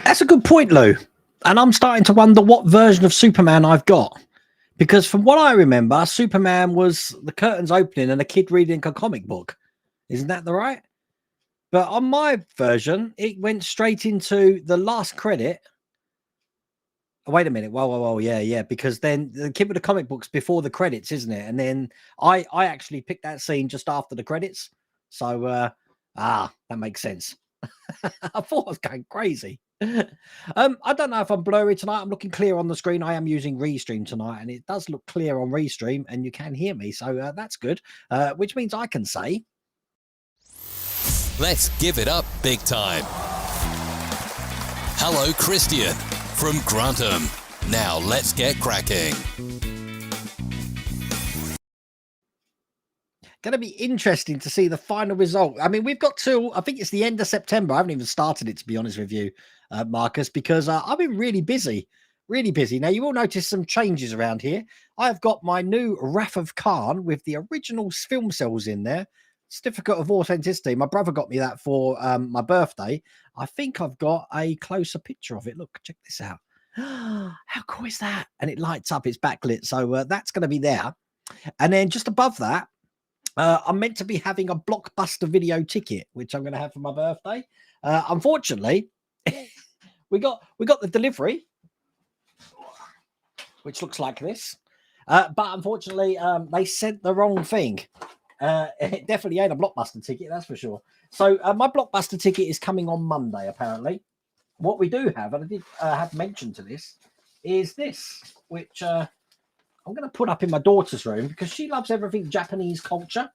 That's a good point, Lou. And I'm starting to wonder what version of Superman I've got. Because from what I remember, Superman was the curtains opening and a kid reading a comic book. Isn't that the right? But on my version, it went straight into the last credit. Oh, wait a minute. Whoa. Yeah. Because then the kid with the comic books before the credits, isn't it? And then I actually picked that scene just after the credits. So, that makes sense. I thought I was going crazy. I don't know if I'm blurry tonight. I'm looking clear on the screen. I am using Restream tonight, and it does look clear on Restream, and you can hear me. So that's good, which means I can say... Let's give it up big time. Hello, Christian from Grantham. Now let's get cracking. Going to be interesting to see the final result. I mean, we've got till, I think it's the end of September. I haven't even started it, to be honest with you, Marcus, because I've been really busy. Now, you will notice some changes around here. I've got my new Wrath of Khan with the original film cells in there. Certificate of authenticity. My brother got me that for my birthday. I think I've got a closer picture of it. Look, check this out. How cool is that? And it lights up. It's backlit. So that's going to be there. And then just above that, I'm meant to be having a Blockbuster video ticket, which I'm going to have for my birthday. Unfortunately, we got the delivery, which looks like this. But unfortunately, they sent the wrong thing. It definitely ain't a Blockbuster ticket, that's for sure. So my Blockbuster ticket is coming on Monday, apparently. What we do have, and I did have mention to this, is this, which I'm going to put up in my daughter's room because she loves everything Japanese culture.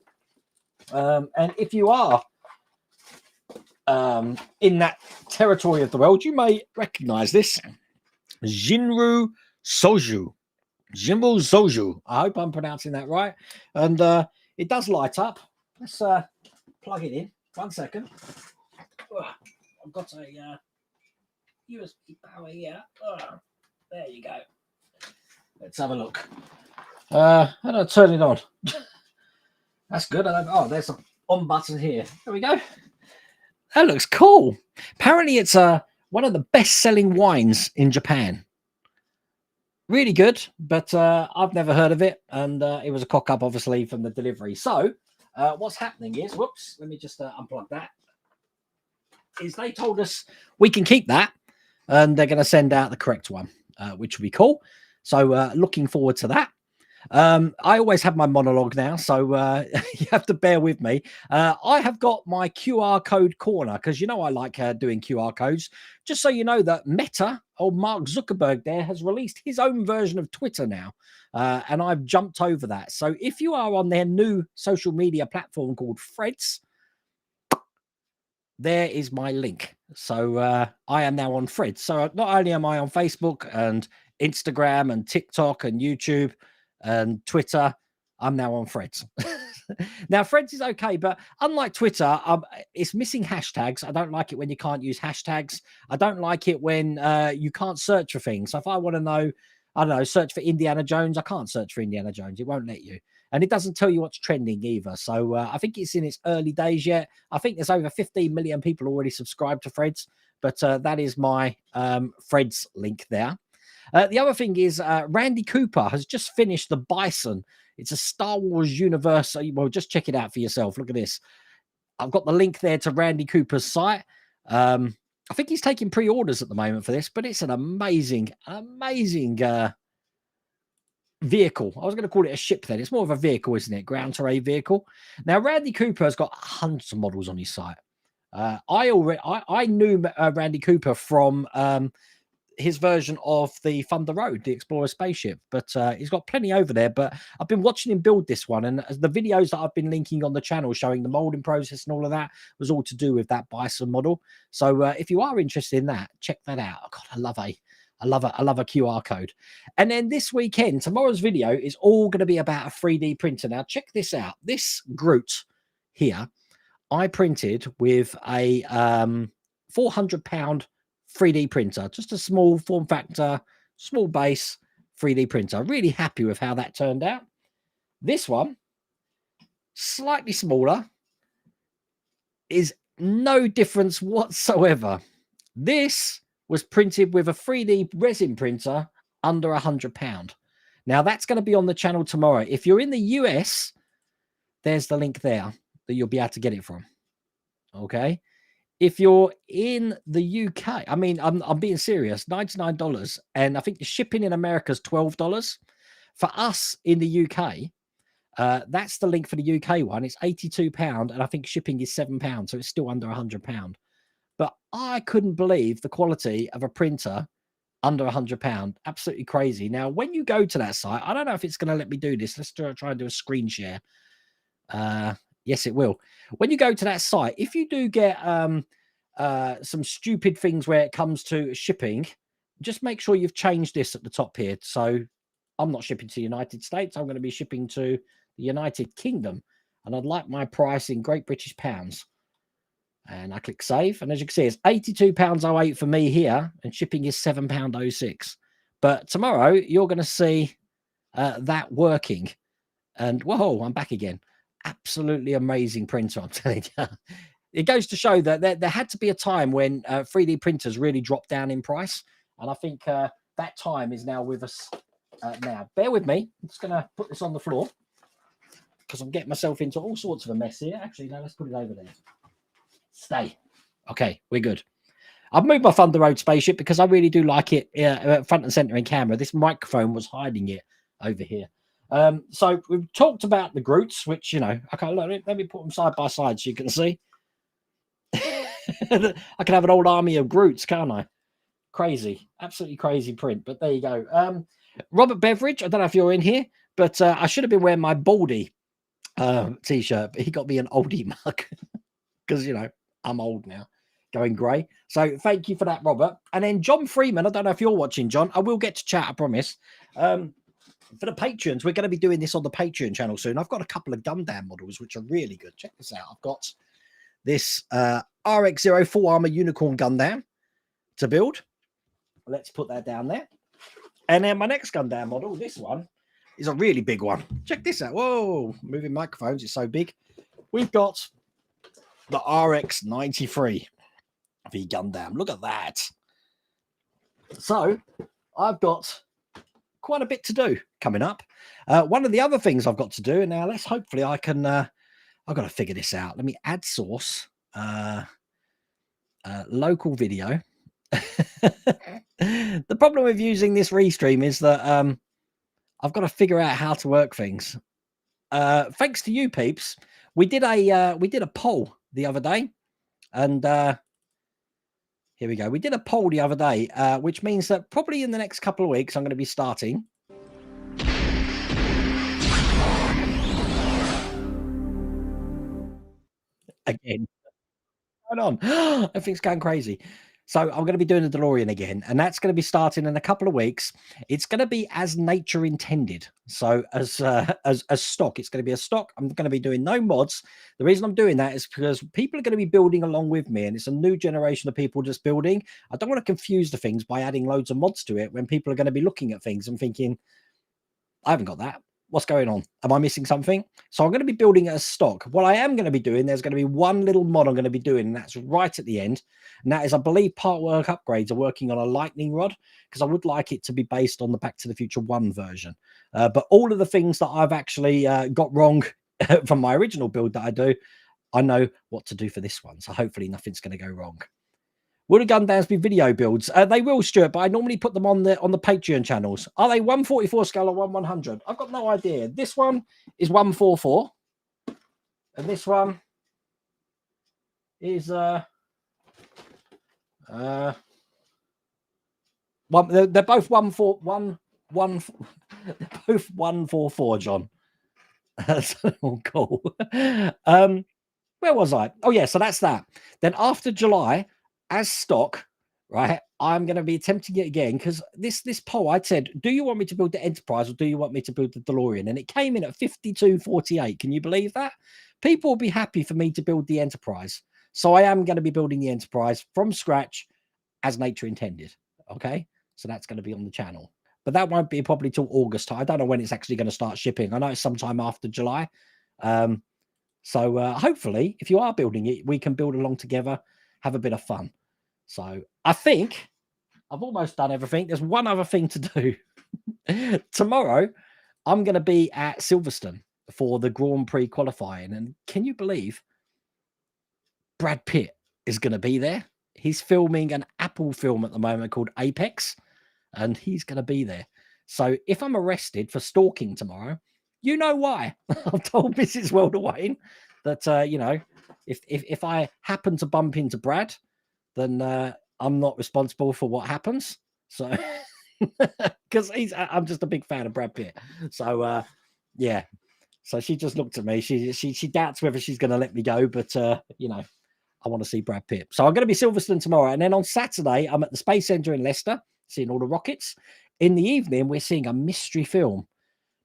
And if you are in that territory of the world, you may recognize this. Jinru Soju. I hope I'm pronouncing that right. And it does light up. Let's plug it in. 1 second. I've got a USB power here. There you go. Let's have a look. How do I turn it on? That's good. There's an on button here. There we go. That looks cool. Apparently, it's one of the best-selling wines in Japan. Really good, but I've never heard of it, and it was a cock-up, obviously, from the delivery. So what's happening is, whoops, let me just unplug that, is they told us we can keep that, and they're going to send out the correct one, which will be cool. So looking forward to that. I always have my monologue now, so you have to bear with me. I have got my QR code corner because you know I like doing QR codes. Just so you know that Meta, or Mark Zuckerberg there, has released his own version of Twitter now, and I've jumped over that. So if you are on their new social media platform called Threads, there is my link. So I am now on Threads. So not only am I on Facebook and Instagram and TikTok and YouTube and Twitter, I'm now on Threads. Now, Threads is okay, but unlike Twitter, it's missing hashtags. I don't like it when you can't use hashtags. I don't like it when you can't search for things. So if I want to know, I don't know, search for Indiana Jones, I can't search for Indiana Jones. It won't let you. And it doesn't tell you what's trending either. So I think it's in its early days yet. I think there's over 15 million people already subscribed to Threads, but that is my Threads link there. The other thing is Randy Cooper has just finished The Bison. It's a Star Wars universe. Well, just check it out for yourself. Look at this. I've got the link there to Randy Cooper's site. I think he's taking pre-orders at the moment for this, but it's an amazing vehicle. I was going to call it a ship then. It's more of a vehicle, isn't it? Ground terrain vehicle. Now, Randy Cooper has got hundreds of models on his site. I knew Randy Cooper from his version of the Thunder Road, the Explorer spaceship, but he's got plenty over there. But I've been watching him build this one, and the videos that I've been linking on the channel showing the molding process and all of that was all to do with that Bison model. So if you are interested in that, check that out. Oh, God, I love a QR code. And then this weekend, tomorrow's video is all going to be about a 3D printer. Now, check this out. This Groot here, I printed with a 400-pound 3D printer, just a small form factor, small base 3D printer. Really happy with how that turned out. This one, slightly smaller, is no difference whatsoever. This was printed with a 3D resin printer under £100. Now that's going to be on the channel tomorrow. If you're in the US, there's the link there that you'll be able to get it from. Okay. If you're in the UK, I mean, I'm being serious, $99. And I think the shipping in America is $12. For us in the UK, that's the link for the UK one. It's £82. And I think shipping is £7. So it's still under £100. But I couldn't believe the quality of a printer under £100. Absolutely crazy. Now, when you go to that site, I don't know if it's going to let me do this. Let's try and do a screen share. Yes, it will. When you go to that site, if you do get some stupid things where it comes to shipping, just make sure you've changed this at the top here. So I'm not shipping to the United States. I'm going to be shipping to the United Kingdom. And I'd like my price in Great British pounds. And I click save. And as you can see, it's £82.08 for me here. And shipping is £7.06. But tomorrow, you're going to see that working. And whoa, I'm back again. Absolutely amazing printer, I'm telling you. It goes to show that there had to be a time when 3D printers really dropped down in price. And I think that time is now with us now. Bear with me. I'm just going to put this on the floor because I'm getting myself into all sorts of a mess here. Actually, no, let's put it over there. Stay. Okay, we're good. I've moved my Thunder Road spaceship because I really do like it front and center in camera. This microphone was hiding it over here. So we've talked about the Groots, which, you know, okay, let me put them side by side so you can see. I can have an old army of Groots, can't I? Crazy, absolutely crazy print. But there you go. Robert Beveridge, I don't know if you're in here, but I should have been wearing my Baldy t-shirt, but he got me an oldie mug because, you know, I'm old now, going grey. So thank you for that, Robert. And then John Freeman, I don't know if you're watching, John. I will get to chat, I promise. For the Patreons, we're going to be doing this on the Patreon channel soon. I've got a couple of Gundam models, which are really good. Check this out. I've got this RX-0 Full Armor Unicorn Gundam to build. Let's put that down there. And then my next Gundam model, this one, is a really big one. Check this out. Whoa, moving microphones. It's so big. We've got the RX-93 V Gundam. Look at that. So I've got quite a bit to do coming up. One of the other things I've got to do, and now let's hopefully I can, I've got to figure this out. Let me add source, local video. The problem with using this restream is that I've got to figure out how to work things. Thanks to you peeps, we did a poll the other day, and here we go. We did a poll the other day, which means that probably in the next couple of weeks, I'm going to be starting. Again. Hold on. Everything's going crazy. So I'm going to be doing the DeLorean again, and that's going to be starting in a couple of weeks. It's going to be as nature intended. So as stock, it's going to be a stock. I'm going to be doing no mods. The reason I'm doing that is because people are going to be building along with me, and it's a new generation of people just building. I don't want to confuse the things by adding loads of mods to it when people are going to be looking at things and thinking, I haven't got that. What's going on? Am I missing something? So I'm going to be building it as stock. What I am going to be doing, there's going to be one little mod I'm going to be doing, and that's right at the end. And that is, I believe, part work upgrades are working on a lightning rod, because I would like it to be based on the Back to the Future 1 version. But all of the things that I've actually got wrong from my original build that I do, I know what to do for this one. So hopefully nothing's going to go wrong. Will the Gundams be video builds? They will, Stuart, but I normally put them on the Patreon channels. Are they 144 scale or 1/100? I've got no idea. This one is 144, and this one is one. They're both 141. They're both 144, John. That's all cool. Where was I? Oh yeah, so that's that. Then after July, as stock, right, I'm going to be attempting it again, because this poll, I said, do you want me to build the Enterprise or do you want me to build the DeLorean? And it came in at 52-48. Can you believe that? People will be happy for me to build the Enterprise. So I am going to be building the Enterprise from scratch as nature intended. Okay, so that's going to be on the channel. But that won't be probably till August. I don't know when it's actually going to start shipping. I know it's sometime after July. So hopefully, if you are building it, we can build along together, have a bit of fun. So I think I've almost done everything. There's one other thing to do. Tomorrow, I'm going to be at Silverstone for the Grand Prix qualifying. And can you believe Brad Pitt is going to be there? He's filming an Apple film at the moment called Apex, and he's going to be there. So if I'm arrested for stalking tomorrow, you know why. I've told Mrs. Welderwayne that, you know, if I happen to bump into Brad, then I'm not responsible for what happens. So, because I'm just a big fan of Brad Pitt. So, yeah. So she just looked at me. She doubts whether she's going to let me go, but you know, I want to see Brad Pitt. So I'm going to be Silverstone tomorrow, and then on Saturday I'm at the Space Centre in Leicester, seeing all the rockets. In the evening, we're seeing a mystery film.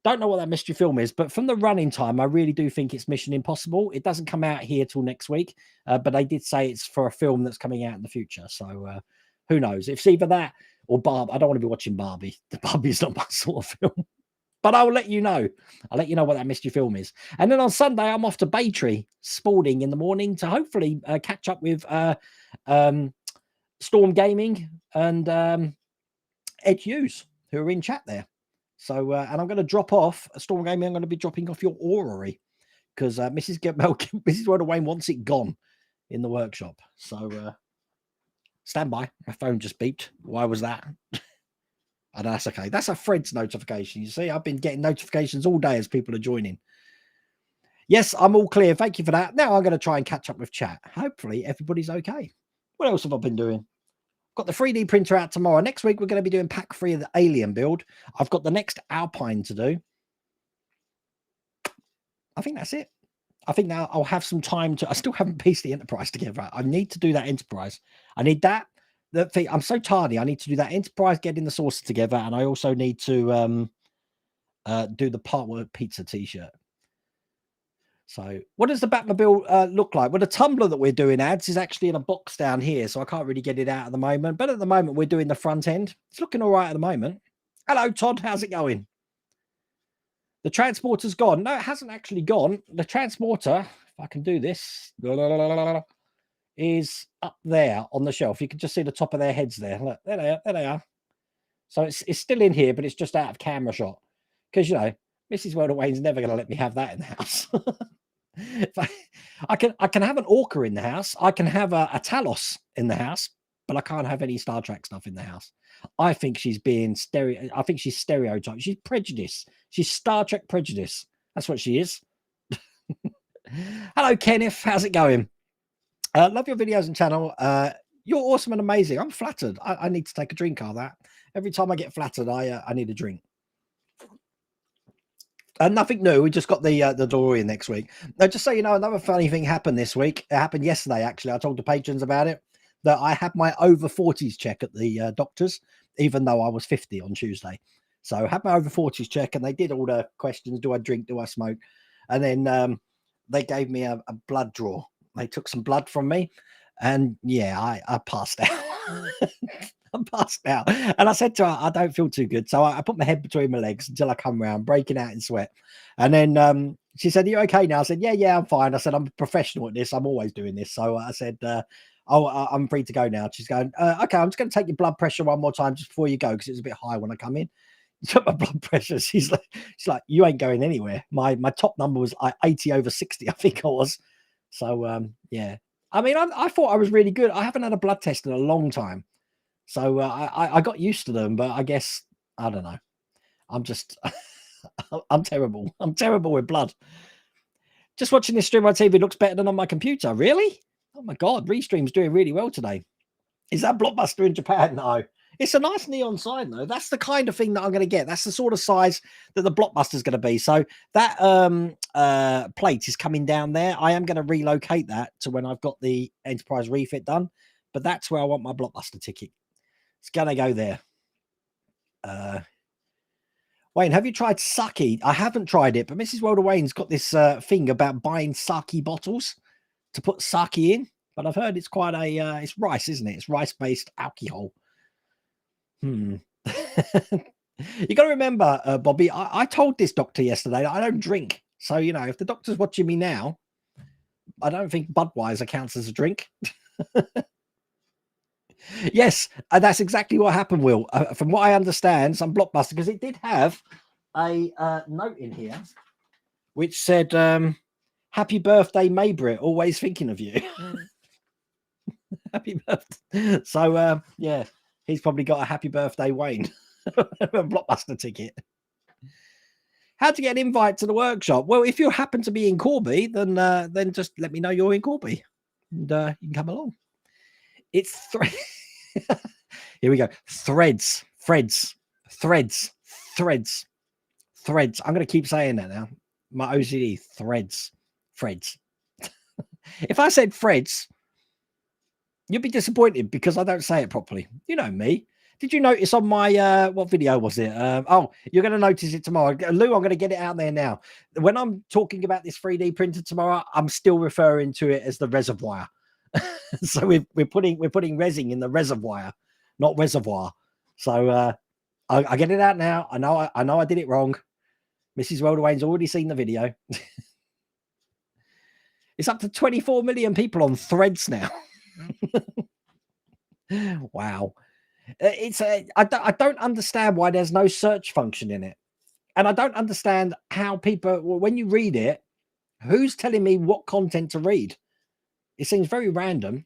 Don't know what that mystery film is, but from the running time, I really do think it's Mission Impossible. It doesn't come out here till next week, but they did say it's for a film that's coming out in the future. So who knows? It's either that or Barbie. I don't want to be watching Barbie. The Barbie's not my sort of film. But I'll let you know. I'll let you know what that mystery film is. And then on Sunday, I'm off to Baytree Spalding in the morning to hopefully catch up with Storm Gaming and Ed Hughes, who are in chat there. So, and I'm going to drop off Storm Gaming. I'm going to be dropping off your orrery because Mrs. Welderwayne wants it gone in the workshop. So, stand by. My phone just beeped. Why was that? And that's okay. That's a Fred's notification. You see, I've been getting notifications all day as people are joining. Yes, I'm all clear. Thank you for that. Now I'm going to try and catch up with chat. Hopefully everybody's okay. What else have I been doing? Got the 3D printer out tomorrow. Next week, we're going to be doing pack 3 of the Alien build. I've got the next Alpine to do. I think that's it. I think now I'll have some time to... I still haven't pieced the Enterprise together. I need to do that Enterprise. I need that. I'm so tardy. I need to do that Enterprise, getting the saucer together, and I also need to do the Partwork Pizza t-shirt. So what does the Batmobile look like? Well, the tumbler that we're doing ads is actually in a box down here, so I can't really get it out at the moment. But at the moment, we're doing the front end. It's looking all right at the moment. Hello, Todd. How's it going? The transporter's gone. No, it hasn't actually gone. The transporter, if I can do this, is up there on the shelf. You can just see the top of their heads there. Look, there they are. There they are. So it's still in here, but it's just out of camera shot. Because, you know, Mrs. Welderwayne's never going to let me have that in the house. I can have an Orca in the house. I can have a Talos in the house, but I can't have any Star Trek stuff in the house. I think she's being I think she's stereotyped. She's prejudice. She's Star Trek prejudice. That's what she is. Hello, Kenneth. How's it going? Love your videos and channel. You're awesome and amazing. I'm flattered. I need to take a drink of that. Every time I get flattered, I need a drink. Nothing new. We just got the DeLorean next week. Now, just so you know, another funny thing happened this week. It happened yesterday, actually. I told the patrons about it, that I had my over 40s check at the doctor's, even though I was 50 on Tuesday. So I had my over 40s check, and they did all the questions. Do I drink? Do I smoke? And then they gave me a blood draw. They took some blood from me, and yeah, I passed out. I passed out, and I said to her, I don't feel too good. So I put my head between my legs until I come round, breaking out in sweat. And then she said, are you okay now? I said, yeah, I'm fine. I said, I'm a professional at this. I'm always doing this. So I said, I'm free to go now. She's going, okay, I'm just going to take your blood pressure one more time just before you go, because it was a bit high when I come in. Took my blood pressure. She's like, you ain't going anywhere. My top number was 80/60, I think I was. So yeah, I mean, I thought I was really good. I haven't had a blood test in a long time. So I got used to them, but I guess, I don't know. I'm just, I'm terrible. I'm terrible with blood. Just watching this stream on TV looks better than on my computer. Really? Oh my God, Restream's doing really well today. Is that Blockbuster in Japan? No. It's a nice neon sign, though. That's the kind of thing that I'm going to get. That's the sort of size that the Blockbuster's going to be. So that plate is coming down there. I am going to relocate that to when I've got the Enterprise refit done. But that's where I want my Blockbuster ticket. It's going to go there. Wayne, have you tried sake? I haven't tried it, but Mrs. Welderwayne's got this thing about buying sake bottles to put sake in. But I've heard it's quite a, it's rice, isn't it? It's rice-based alcohol. You got to remember, Bobby, I told this doctor yesterday that I don't drink. So, you know, if the doctor's watching me now, I don't think Budweiser counts as a drink. Yes, that's exactly what happened, Will. From what I understand, some Blockbuster, because it did have a note in here which said, happy birthday, Maybrit, always thinking of you. Happy birthday. So, yeah, he's probably got a happy birthday, Wayne, a Blockbuster ticket. How to get an invite to the workshop? Well, if you happen to be in Corby, then just let me know you're in Corby, and you can come along. It's here we go. Threads. I'm going to keep saying that now. My OCD. Threads. If I said Freds, you'd be disappointed because I don't say it properly. You know me. Did you notice on my what video was it? Oh, you're going to notice it tomorrow. Lou, I'm going to get it out there now. When I'm talking about this 3D printer tomorrow, I'm still referring to it as the reservoir. So we're putting resin in the reservoir, not reservoir. So I get it out now. I know I did it wrong. Mrs. Rolderwain's already seen the video. It's up to 24 million people on Threads now. Wow. I don't understand why there's no search function in it. And I don't understand how people, when you read it, who's telling me what content to read? It seems very random.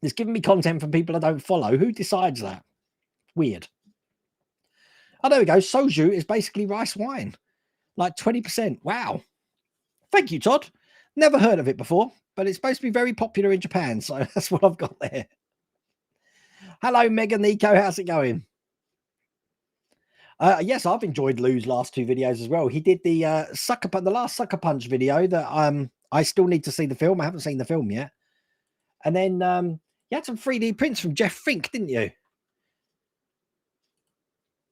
It's giving me content from people I don't follow. Who decides that? Weird. Oh, there we go. Soju is basically rice wine. Like 20%. Wow. Thank you, Todd. Never heard of it before, but it's supposed to be very popular in Japan. So that's what I've got there. Hello, Mega Nico. How's it going? Yes, I've enjoyed Lou's last two videos as well. He did the the last Sucker Punch video that I still need to see the film. I haven't seen the film yet. And then you had some 3D prints from Jeff Fink, didn't you?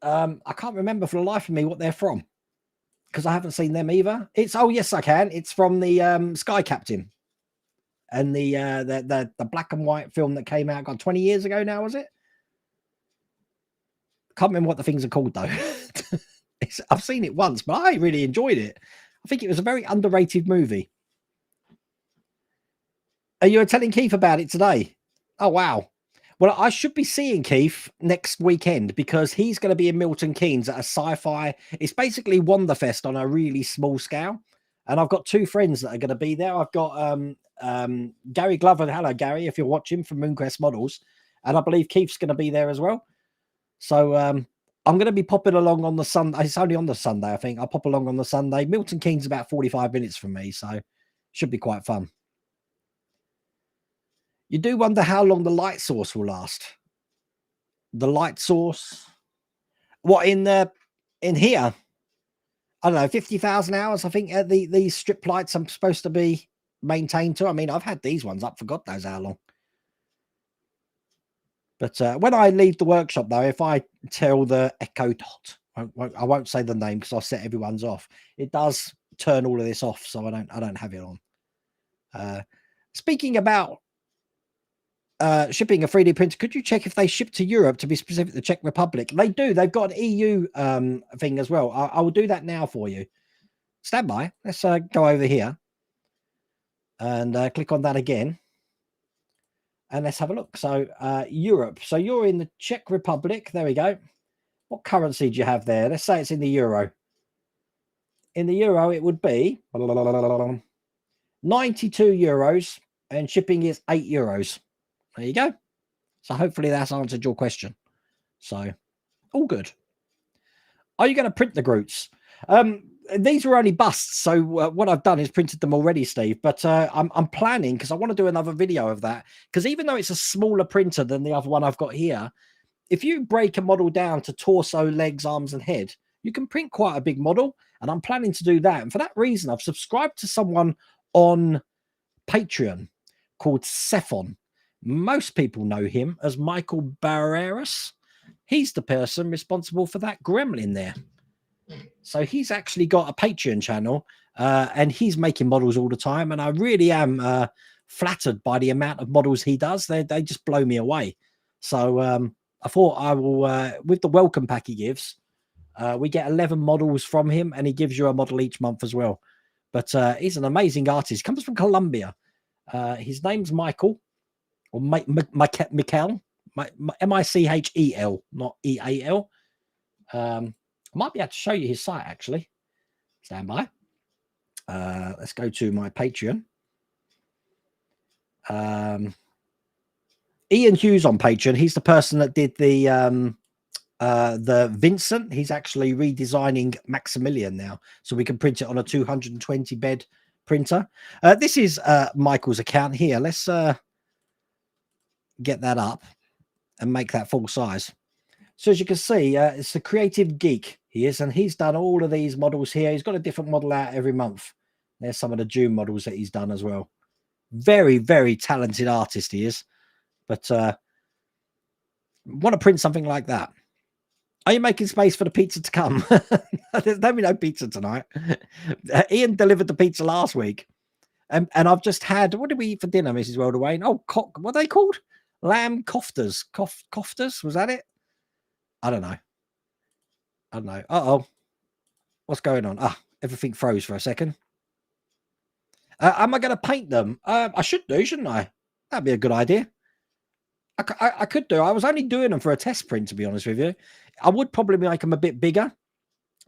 I can't remember for the life of me what they're from because I haven't seen them either. Oh yes, I can. It's from the Sky Captain and the black and white film that came out 20 years ago now, was it? Can't remember what the things are called though. I've seen it once, but I really enjoyed it. I think it was a very underrated movie. Are you telling Keith about it today? Oh wow. Well, I should be seeing Keith next weekend because he's going to be in Milton Keynes at a sci-fi. It's basically Wonderfest on a really small scale. And I've got two friends that are going to be there. I've got Gary Glover. Hello, Gary, if you're watching, from Mooncrest Models. And I believe Keith's going to be there as well. So I'm going to be popping along on the Sunday. It's only on the Sunday, I think. I'll pop along on the Sunday. Milton Keynes is about 45 minutes from me, so should be quite fun. You do wonder how long the light source will last. The light source, what in here? I don't know, 50,000 hours. I think these strip lights I'm supposed to be maintained to. I mean, I've had these ones up for God knows how long. But when I leave the workshop, though, if I tell the Echo Dot, I won't say the name because I'll set everyone's off. It does turn all of this off, so I don't have it on. Speaking about shipping a 3D printer, could you check if they ship to Europe, to be specific, the Czech Republic? They do. They've got an EU thing as well. I will do that now for you. Stand by. Let's go over here and click on that again. And let's have a look. So Europe. So you're in the Czech Republic. There we go. What currency do you have there? Let's say it's in the euro. In the euro, it would be 92 euros and shipping is 8 euros. There you go. So hopefully that's answered your question. So all good. Are you going to print the Groots? These were only busts. So what I've done is printed them already, Steve. But I'm planning, because I want to do another video of that. Because even though it's a smaller printer than the other one I've got here, if you break a model down to torso, legs, arms, and head, you can print quite a big model. And I'm planning to do that. And for that reason, I've subscribed to someone on Patreon called Cephon. Most people know him as Michael Barreras. He's the person responsible for that gremlin there. So he's actually got a Patreon channel and he's making models all the time. And I really am flattered by the amount of models he does. They just blow me away. So I thought I will, with the welcome pack he gives, we get 11 models from him and he gives you a model each month as well. But he's an amazing artist. Comes from Colombia. His name's Michael. Or Michael. Michel, not EAL. I might be able to show you his site actually. Stand by. Let's go to my Patreon. Ian Hughes on Patreon. He's the person that did the Vincent. He's actually redesigning Maximilian now, so we can print it on a 220 bed printer. This is Michael's account here. Let's get that up and make that full size. So as you can see, it's a creative geek he is, and he's done all of these models here. He's got a different model out every month. There's some of the June models that he's done as well. Very, very talented artist he is. But want to print something like that. Are you making space for the pizza to come? There's no pizza tonight. Ian delivered the pizza last week. And I've just had, what did we eat for dinner, Mrs. Welderwayne? Oh, what are they called? Lamb koftas. Koftas? Was that it? I don't know. Uh-oh. What's going on? Everything froze for a second. Am I going to paint them? I should do, shouldn't I? That'd be a good idea. I could do. I was only doing them for a test print, to be honest with you. I would probably make them a bit bigger,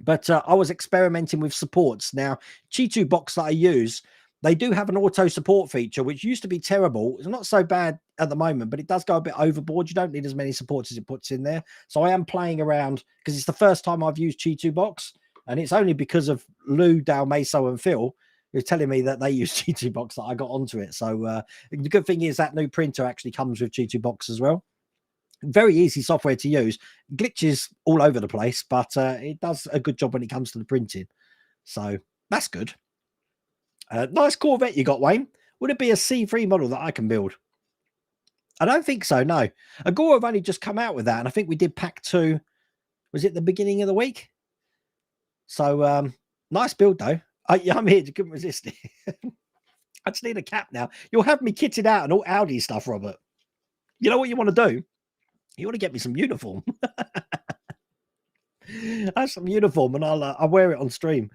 but I was experimenting with supports. Now, Chi2 box that I use, they do have an auto support feature, which used to be terrible. It's not so bad at the moment, but it does go a bit overboard. You don't need as many supports as it puts in there. So I am playing around because it's the first time I've used Chi2 box, and it's only because of Lou, Dalmaso, and Phil who's telling me that they use Chi2 box that I got onto it. So the good thing is that new printer actually comes with Chi2 box as well. Very easy software to use. Glitches all over the place, but it does a good job when it comes to the printing. So that's good. Nice Corvette you got, Wayne. Would it be a C3 model that I can build? I don't think so, no. Agora have only just come out with that, and I think we did pack 2. Was it the beginning of the week? So nice build, though. I'm here. You couldn't resist it. I just need a cap now. You'll have me kitted out and all Audi stuff, Robert. You know what you want to do? You want to get me some uniform. I have some uniform, and I'll wear it on stream.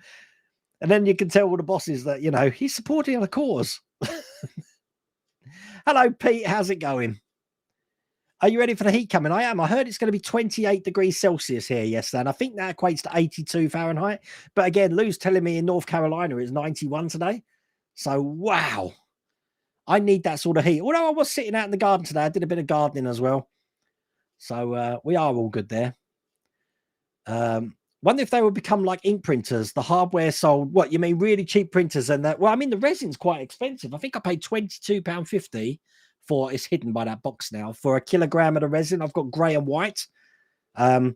And then you can tell all the bosses that, you know, he's supporting a cause. Hello, Pete. How's it going? Are you ready for the heat coming? I am. I heard it's going to be 28 degrees Celsius here yesterday, and I think that equates to 82 Fahrenheit. But again, Lou's telling me in North Carolina it's 91 today. So, wow. I need that sort of heat. Although I was sitting out in the garden today, I did a bit of gardening as well. So, we are all good there. Wonder if they would become like ink printers, the hardware sold. What, you mean really cheap printers? And that, well, I mean, the resin's quite expensive. I think I paid £22.50 for, it's hidden by that box now, for a kilogram of the resin. I've got grey and white. But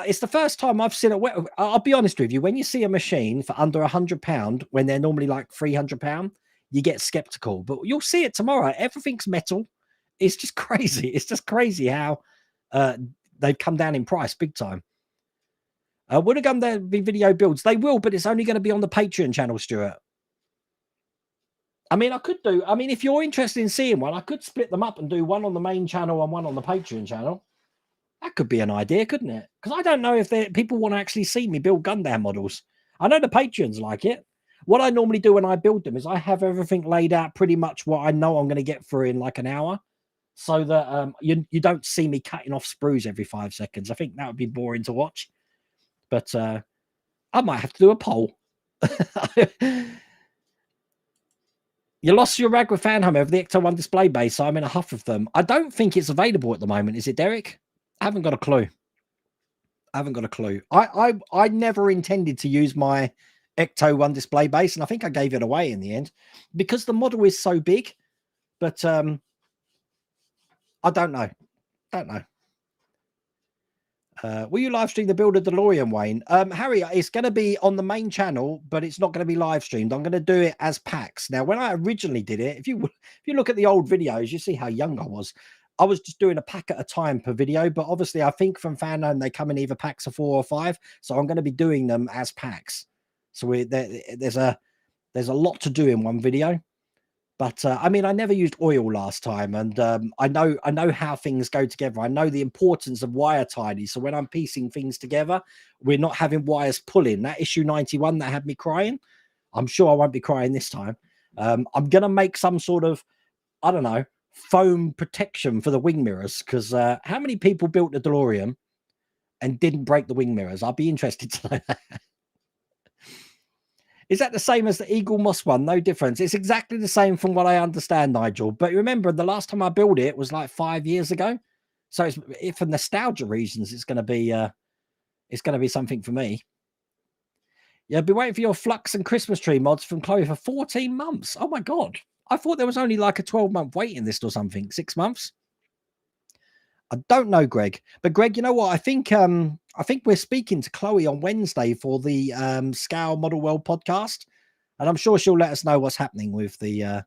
it's the first time I've seen it. I'll be honest with you, when you see a machine for under £100, when they're normally like £300, you get skeptical. But you'll see it tomorrow. Everything's metal. It's just crazy. It's just crazy how they've come down in price big time. Would have there be video builds? They will, but it's only going to be on the Patreon channel, Stuart. I mean, I could do, I mean, if you're interested in seeing one, I could split them up and do one on the main channel and one on the Patreon channel. That could be an idea, couldn't it? Because I don't know if people want to actually see me build Gundam models. I know the Patreons like it. What I normally do when I build them is I have everything laid out pretty much what I know I'm going to get through in like an hour, so that you don't see me cutting off sprues every 5 seconds. I think that would be boring to watch. But I might have to do a poll. You lost your Ragwa fan home over the Ecto 1 display base, so I'm in a huff of them. I don't think it's available at the moment. Is it, Derek? I haven't got a clue. I never intended to use my Ecto 1 display base, and I think I gave it away in the end because the model is so big. But I don't know. Will you live stream the build of DeLorean, Wayne? Harry, it's going to be on the main channel, but it's not going to be live streamed. I'm going to do it as packs. Now, when I originally did it, if you look at the old videos, you see how young I was. I was just doing a pack at a time per video, but obviously I think from fandom they come in either packs of 4 or 5, so I'm going to be doing them as packs. So there's a lot to do in one video. But I mean, I never used oil last time, and I know how things go together. I know the importance of wire tidy. So when I'm piecing things together, we're not having wires pulling. That issue 91 that had me crying, I'm sure I won't be crying this time. I'm gonna make some sort of, I don't know, foam protection for the wing mirrors, because how many people built the DeLorean and didn't break the wing mirrors? I'd be interested to know that. Is that the same as the Eagle Moss one? No difference. It's exactly the same from what I understand, Nigel. But remember, the last time I built it was like 5 years ago. So it's, for nostalgia reasons, it's going to be something for me. Yeah, I've been waiting for your Flux and Christmas tree mods from Chloe for 14 months. Oh my God. I thought there was only like a 12-month waiting list or something. 6 months. I don't know, Greg. But Greg, you know what? I think we're speaking to Chloe on Wednesday for the Scale Model World podcast, and I'm sure she'll let us know what's happening with the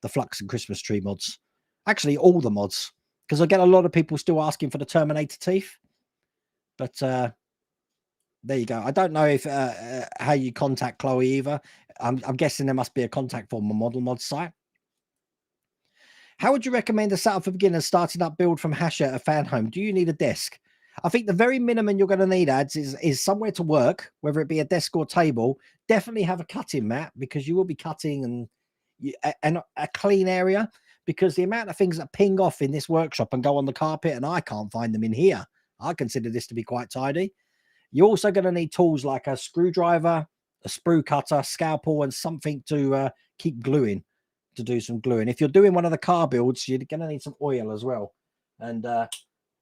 Flux and Christmas tree mods. Actually, all the mods, because I get a lot of people still asking for the Terminator teeth. But there you go. I don't know if how you contact Chloe either. I'm guessing there must be a contact form on Model Mod site. How would you recommend a setup for beginners starting up build from Hasher at a fan home? Do you need a desk? I think the very minimum you're going to need, ads, is somewhere to work, whether it be a desk or table. Definitely have a cutting mat, because you will be cutting, and a clean area, because the amount of things that ping off in this workshop and go on the carpet, and I can't find them in here. I consider this to be quite tidy. You're also going to need tools like a screwdriver, a sprue cutter, scalpel, and something to keep gluing. To do some gluing. If you're doing one of the car builds, you're going to need some oil as well. And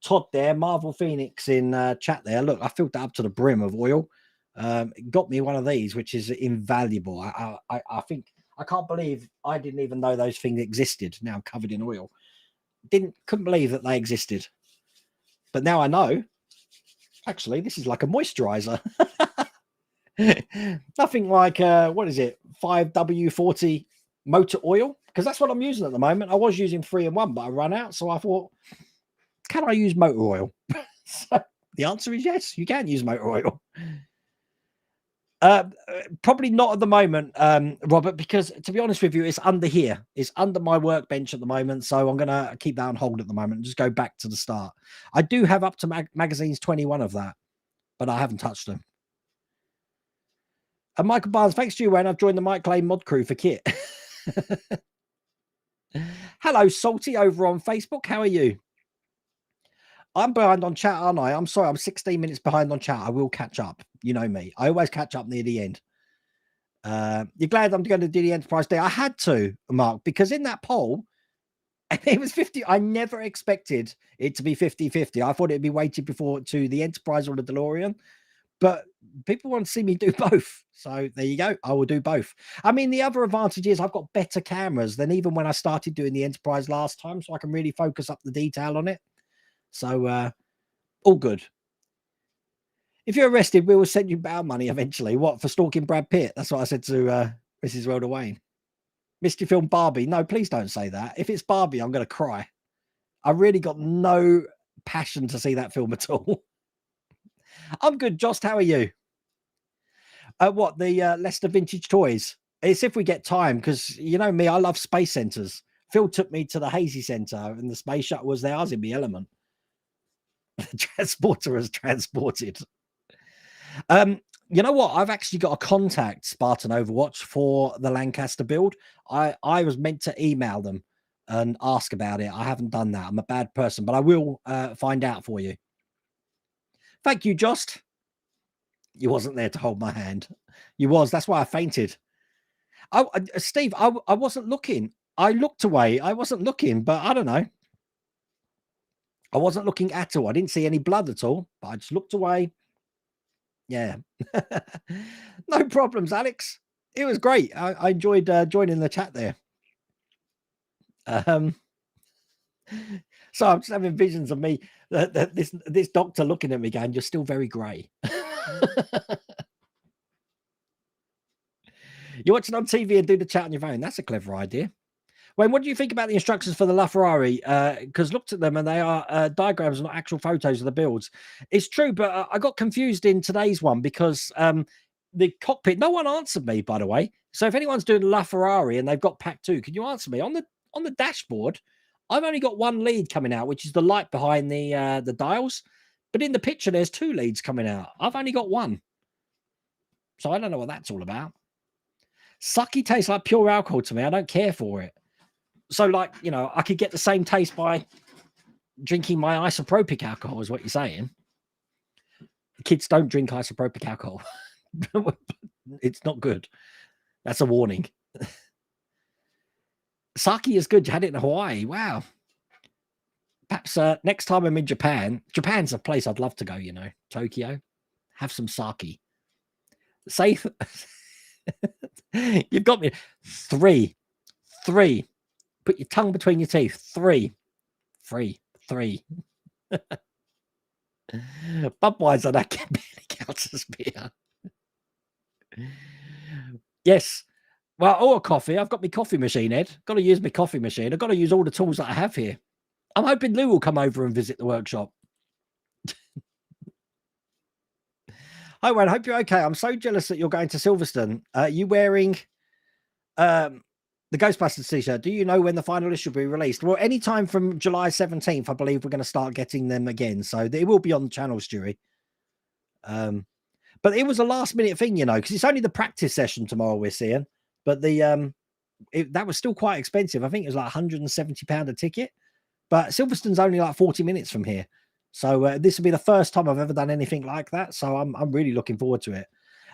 Todd there, Marvel Phoenix in chat there. Look, I filled that up to the brim of oil. Got me one of these, which is invaluable. I think, I can't believe I didn't even know those things existed. Now I'm covered in oil. Couldn't believe that they existed. But now I know. Actually, this is like a moisturizer. Nothing like, what is it? 5W40 motor oil, because that's what I'm using at the moment. I was using 3-in-1, but I ran out, so I thought, can I use motor oil? So the answer is yes, you can use motor oil. Probably not at the moment, Robert, because to be honest with you, it's under here. It's under my workbench at the moment, so I'm going to keep that on hold at the moment and just go back to the start. I do have up to magazines 21 of that, but I haven't touched them. And Michael Barnes, thanks to you, Wayne. I've joined the Mike Lane mod crew for kit. Hello, Salty, over on Facebook. How are you? I'm behind on chat, aren't I? I'm sorry, I'm 16 minutes behind on chat. I will catch up. You know me. I always catch up near the end. You're glad I'm going to do the Enterprise Day? I had to, Mark, because in that poll, it was 50. I never expected it to be 50-50. I thought it'd be weighted before to the Enterprise or the DeLorean. But people want to see me do both. So there you go. I will do both. I mean, the other advantage is I've got better cameras than even when I started doing the Enterprise last time. So I can really focus up the detail on it. So all good. If you're arrested, we will send you bail money eventually. What, for stalking Brad Pitt? That's what I said to Mrs. Rhoda Wayne. Missed your film Barbie. No, please don't say that. If it's Barbie, I'm going to cry. I really got no passion to see that film at all. I'm good. Jost, how are you? What, the Leicester Vintage Toys? It's if we get time, because you know me, I love space centres. Phil took me to the Hazy Centre and the space shuttle was there. I was in the element. The transporter has transported. You know what? I've actually got a contact, Spartan Overwatch, for the Lancaster build. I was meant to email them and ask about it. I haven't done that. I'm a bad person, but I will find out for you. Thank you, Jost. You wasn't there to hold my hand. You was. That's why I fainted. Steve, I wasn't looking. I looked away. I wasn't looking, but I don't know. I wasn't looking at all. I didn't see any blood at all, but I just looked away. Yeah. No problems, Alex. It was great. I enjoyed joining the chat there. So I'm just having visions of me, this doctor looking at me going, you're still very grey. You're watching on TV and do the chat on your phone. That's a clever idea. Wayne, what do you think about the instructions for the LaFerrari? Because looked at them and they are diagrams, not actual photos of the builds. It's true, but I got confused in today's one because the cockpit, no one answered me, by the way. So if anyone's doing LaFerrari and they've got pack 2, can you answer me? On the dashboard, I've only got one lead coming out, which is the light behind the dials. But in the picture, there's 2 leads coming out. I've only got 1. So I don't know what that's all about. Sucky tastes like pure alcohol to me. I don't care for it. So, like, you know, I could get the same taste by drinking my isopropyl alcohol, is what you're saying. Kids don't drink isopropyl alcohol. It's not good. That's a warning. Sake is good. You had it in Hawaii. Wow. Perhaps next time I'm in Japan, Japan's a place I'd love to go, you know, Tokyo. Have some sake. Say, you've got me. Three. Put your tongue between your teeth. Three. Budweiser, that can barely counts as beer. Yes. Well, or coffee. I've got my coffee machine, Ed. Got to use my coffee machine. I've got to use all the tools that I have here. I'm hoping Lou will come over and visit the workshop. Hi, Wayne. Hope you're okay. I'm so jealous that you're going to Silverstone. You wearing the Ghostbusters t-shirt? Do you know when the final issue will be released? Well, anytime from July 17th, I believe we're going to start getting them again. So they will be on the channel, Stewie. But it was a last minute thing, you know, because it's only the practice session tomorrow we're seeing. But the that was still quite expensive. I think it was like £170 a ticket. But Silverstone's only like 40 minutes from here. So this will be the first time I've ever done anything like that. So I'm really looking forward to it.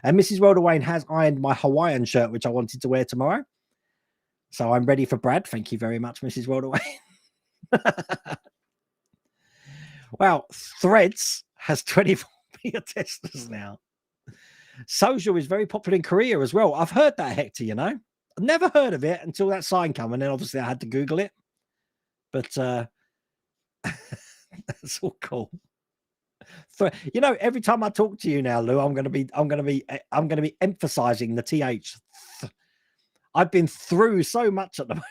And Mrs. Rhoda Wayne has ironed my Hawaiian shirt, which I wanted to wear tomorrow. So I'm ready for Brad. Thank you very much, Mrs. Rhoda Wayne. Wow. Threads has 24 beta testers now. Social is very popular in Korea as well. I've heard that, Hector, you know. I've never heard of it until that sign came. And then obviously I had to Google it. But that's all cool. You know, every time I talk to you now, Lou, I'm going to be emphasizing the th. I've been through so much at the moment.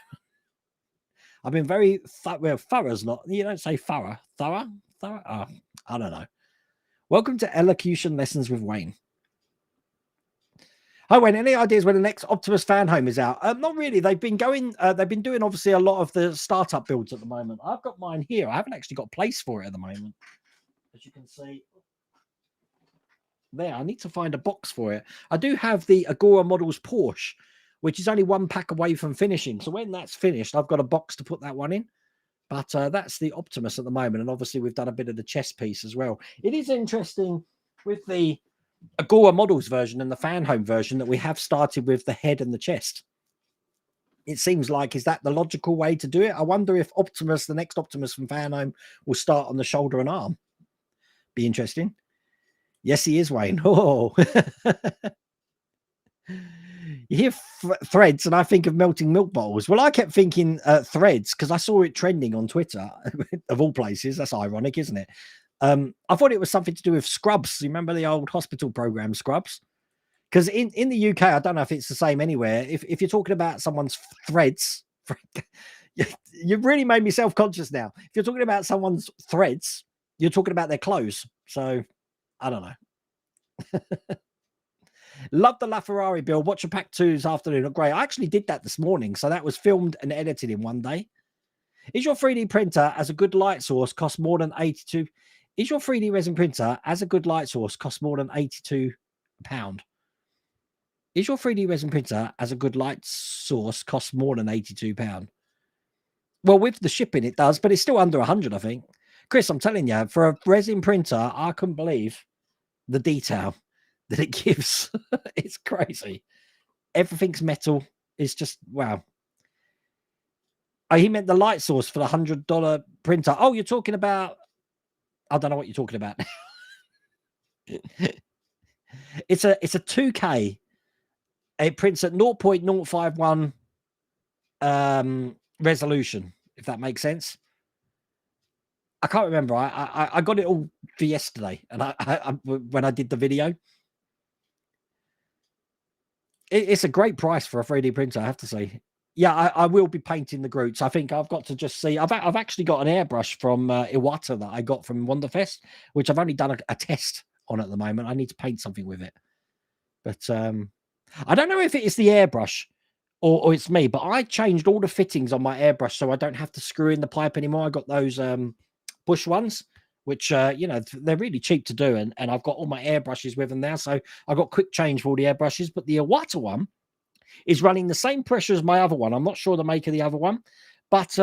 I've been very thorough's not. You don't say thorough. Oh, I don't know. Welcome to Elocution Lessons with Wayne. Hi, Wayne. Any ideas when the next Optimus fan home is out? Not really. They've been doing obviously a lot of the startup builds at the moment. I've got mine here. I haven't actually got a place for it at the moment. As you can see there, I need to find a box for it. I do have the Agora Models Porsche, which is only one pack away from finishing. So when that's finished, I've got a box to put that one in. But that's the Optimus at the moment. And obviously we've done a bit of the chest piece as well. It is interesting with the Agora Models version and the fan home version that we have started with the head and the chest. It seems like, is that the logical way to do it? I wonder if Optimus, the next Optimus from fan home, will start on the shoulder and arm. Be interesting. Yes, he is, Wayne. Oh. You hear threads and I think of melting milk bottles. Well, I kept thinking threads because I saw it trending on Twitter of all places. That's ironic, isn't it? I thought it was something to do with Scrubs. You remember the old hospital program Scrubs? Because in the UK, I don't know if it's the same anywhere. If you're talking about someone's threads, you've really made me self-conscious now. If you're talking about someone's threads, you're talking about their clothes. So I don't know. Love the Ferrari build. Watch a pack 2 this afternoon. Great. I actually did that this morning. So that was filmed and edited in one day. Is your 3D printer as a good light source cost more than 82? Is your 3D resin printer as a good light source cost more than £82? Is your 3D resin printer as a good light source cost more than £82? Well, with the shipping, it does, but it's still under 100, I think. Chris, I'm telling you, for a resin printer, I couldn't believe the detail that it gives. It's crazy. Everything's metal. It's just, wow. Oh, he meant the light source for the $100 printer. Oh, you're talking about, I don't know what you're talking about. It's a 2K. It prints at 0.051 resolution, if that makes sense. I can't remember. I got it all for yesterday, and I when I did the video. It's a great price for a 3D printer, I have to say. Yeah, I will be painting the Groots. I think I've got to just see. I've actually got an airbrush from Iwata that I got from Wonderfest, which I've only done a test on at the moment. I need to paint something with it. But I don't know if it is the airbrush or it's me, but I changed all the fittings on my airbrush so I don't have to screw in the pipe anymore. I got those Bush ones, which, you know, they're really cheap to do. And I've got all my airbrushes with them now. So I got quick change for all the airbrushes. But the Iwata one is running the same pressure as my other one. I'm not sure the make of the other one, but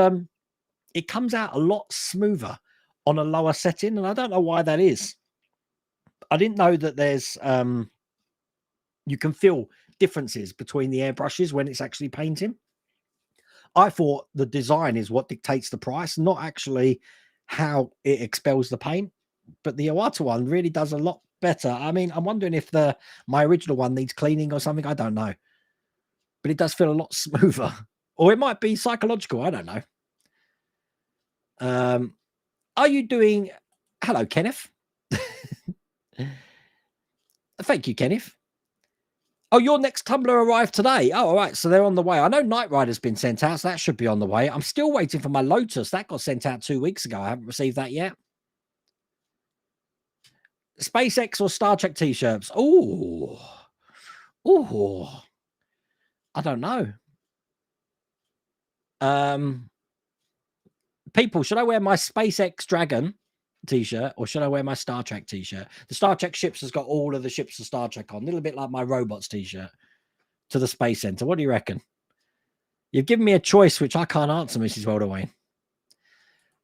it comes out a lot smoother on a lower setting, and I don't know why that is. I didn't know that there's you can feel differences between the airbrushes when it's actually painting. I thought the design is what dictates the price, not actually how it expels the paint. But the Iwata one really does a lot better. I mean, I'm wondering if my original one needs cleaning or something. I don't know. But it does feel a lot smoother. Or it might be psychological. I don't know. Are you doing... Hello, Kenneth. Thank you, Kenneth. Oh, your next tumbler arrived today. Oh, all right. So they're on the way. I know Knight Rider's been sent out, so that should be on the way. I'm still waiting for my Lotus. That got sent out 2 weeks ago. I haven't received that yet. SpaceX or Star Trek t-shirts? Oh, I don't know. People, should I wear my SpaceX Dragon t-shirt or should I wear my Star Trek t-shirt? The Star Trek ships has got all of the ships of Star Trek on, a little bit like my robots t-shirt to the Space Center. What do you reckon? You've given me a choice which I can't answer, Mrs. Waldaway.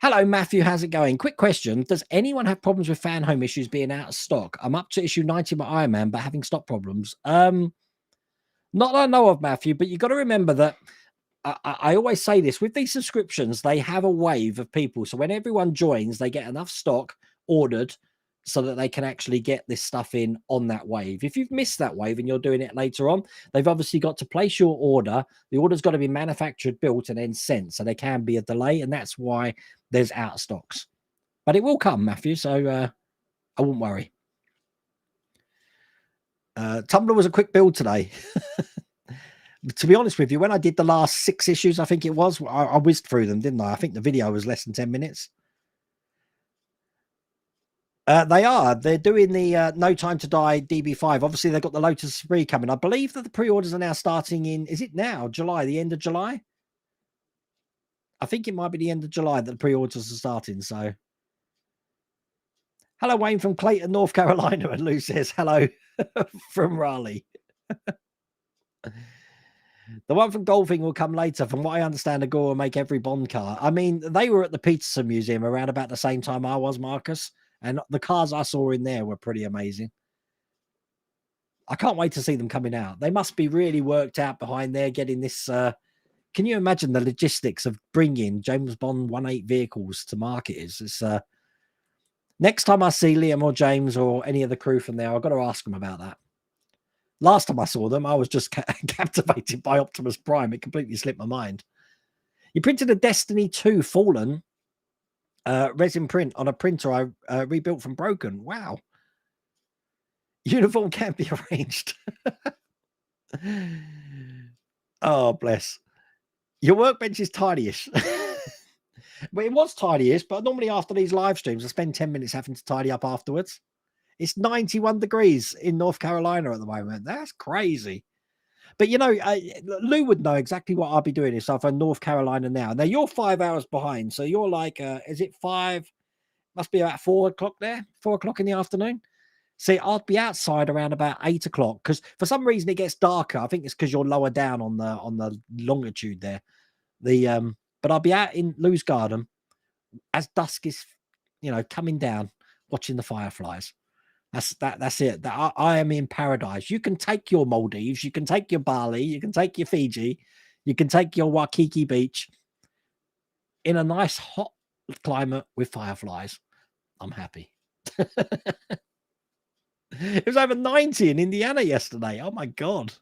Hello, Matthew. How's it going? Quick question. Does anyone have problems with fan home issues being out of stock? I'm up to issue 90 of my Iron Man, but having stock problems. Not that I know of, Matthew, but you've got to remember that I always say this. With these subscriptions, they have a wave of people. So when everyone joins, they get enough stock ordered so that they can actually get this stuff in on that wave. If you've missed that wave and you're doing it later on, they've obviously got to place your order. The order's got to be manufactured, built, and then sent. So there can be a delay, and that's why there's out of stocks. But it will come, Matthew, so I won't worry. Tumblr was a quick build today. To be honest with you, when I did the last 6 issues, I think it was, I whizzed through them, didn't I? I think the video was less than 10 minutes. They're doing the No Time to Die DB5. Obviously, they've got the Lotus 3 coming. I believe that the pre-orders are now starting in, is it now? July, the end of July? I think it might be the end of July that the pre-orders are starting, so. Hello, Wayne from Clayton, North Carolina. And Lou says, hello from Raleigh. The one from golfing will come later. From what I understand, Agora will make every Bond car. I mean, they were at the Peterson Museum around about the same time I was, Marcus. And the cars I saw in there were pretty amazing. I can't wait to see them coming out. They must be really worked out behind there getting this. Can you imagine the logistics of bringing James Bond 1.8 vehicles to market? It's next time I see Liam or James or any of the crew from there, I've got to ask them about that. Last time I saw them, I was just captivated by Optimus Prime. It completely slipped my mind. You printed a Destiny 2 Fallen resin print on a printer I rebuilt from broken. Wow. Uniform can be arranged. Oh, bless. Your workbench is tidyish. But it was tidyish, but normally after these live streams, I spend 10 minutes having to tidy up afterwards. It's 91 degrees in North Carolina at the moment. That's crazy. But, you know, Lou would know exactly what I'll be doing if I'm in North Carolina now. Now, you're 5 hours behind. So you're like, is it 5? Must be about 4 o'clock there, 4 o'clock in the afternoon. See, I'll be outside around about 8 o'clock because for some reason it gets darker. I think it's because you're lower down on the longitude there. But I'll be out in Lou's garden as dusk is, you know, coming down, watching the fireflies. That's it. I am in paradise. You can take your Maldives, you can take your Bali, you can take your Fiji, you can take your Waikiki Beach in a nice hot climate with fireflies. I'm happy. It was over 90 in Indiana yesterday. Oh my God.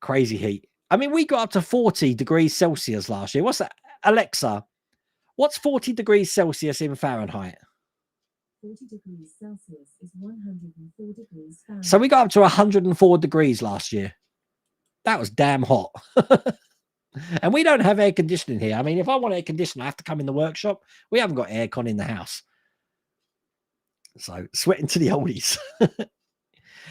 Crazy heat. I mean, we got up to 40 degrees Celsius last year. What's that? Alexa, what's 40 degrees Celsius in Fahrenheit? 40 degrees Celsius is 104 degrees Fahrenheit. So we got up to 104 degrees last year. That was damn hot. And we don't have air conditioning here. I mean, if I want air conditioning, I have to come in the workshop. We haven't got aircon in the house. So sweating to the oldies.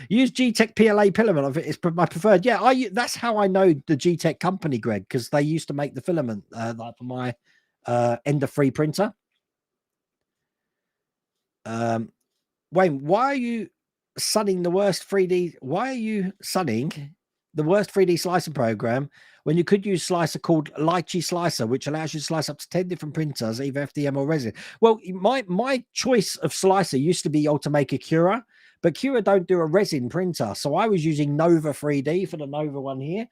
Use G-Tech PLA filament. It's my preferred. Yeah, that's how I know the G-Tech company, Greg, because they used to make the filament like for my Ender 3 printer. Wayne, why are you sunning the worst 3D? Why are you sunning the worst 3D slicing program when you could use slicer called Lychee Slicer, which allows you to slice up to 10 different printers, either FDM or resin. Well, my choice of slicer used to be Ultimaker Cura, but Cura don't do a resin printer. So I was using Nova 3D for the Nova one here,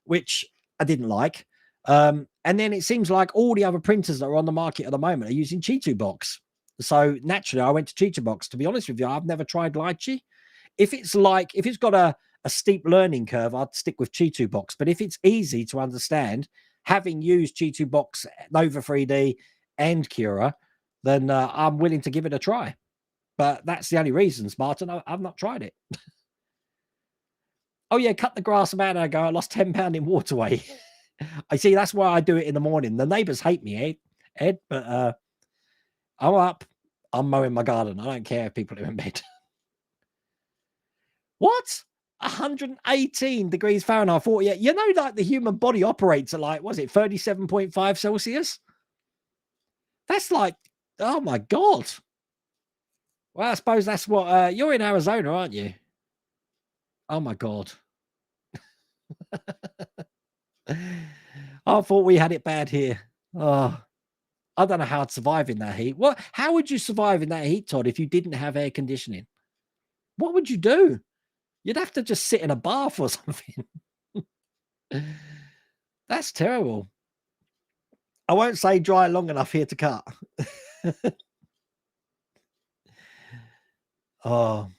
which I didn't like. And then it seems like all the other printers that are on the market at the moment are using Chitu Box. So naturally, I went to Chitu Box. To be honest with you, I've never tried Lychee. If it's got a steep learning curve, I'd stick with Chitu Box. But if it's easy to understand, having used Chitu Box, Nova 3D, and Cura, then I'm willing to give it a try. But that's the only reasons, Martin. I've not tried it. Oh, yeah, cut the grass a man ago. I lost £10 in waterway. I see. That's why I do it in the morning. The neighbours hate me, Ed, but I'm up. I'm mowing my garden. I don't care if people are in bed. What? 118 degrees Fahrenheit, 48. You know, like the human body operates at like, was it 37.5 Celsius? That's like, oh my God. Well, I suppose that's what, you're in Arizona, aren't you? Oh my God. I thought we had it bad here. Oh, I don't know how I'd survive in that heat. How would you survive in that heat, Todd, if you didn't have air conditioning? What would you do? You'd have to just sit in a bath or something. That's terrible. I won't say dry long enough here to cut. Oh.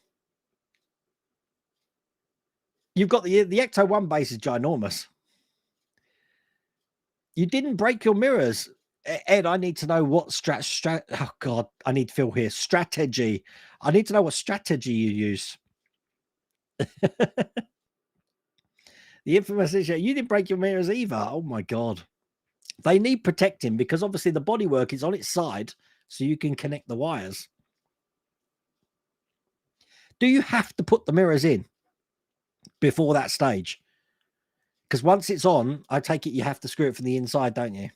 You've got the Ecto 1 base is ginormous. You didn't break your mirrors. Ed, I need to know what oh God, I need Phil here. Strategy. I need to know what strategy you use. The infamous issue. You didn't break your mirrors either. Oh my God. They need protecting because obviously the bodywork is on its side so you can connect the wires. Do you have to put the mirrors in before that stage? Because once it's on, I take it you have to screw it from the inside, don't you?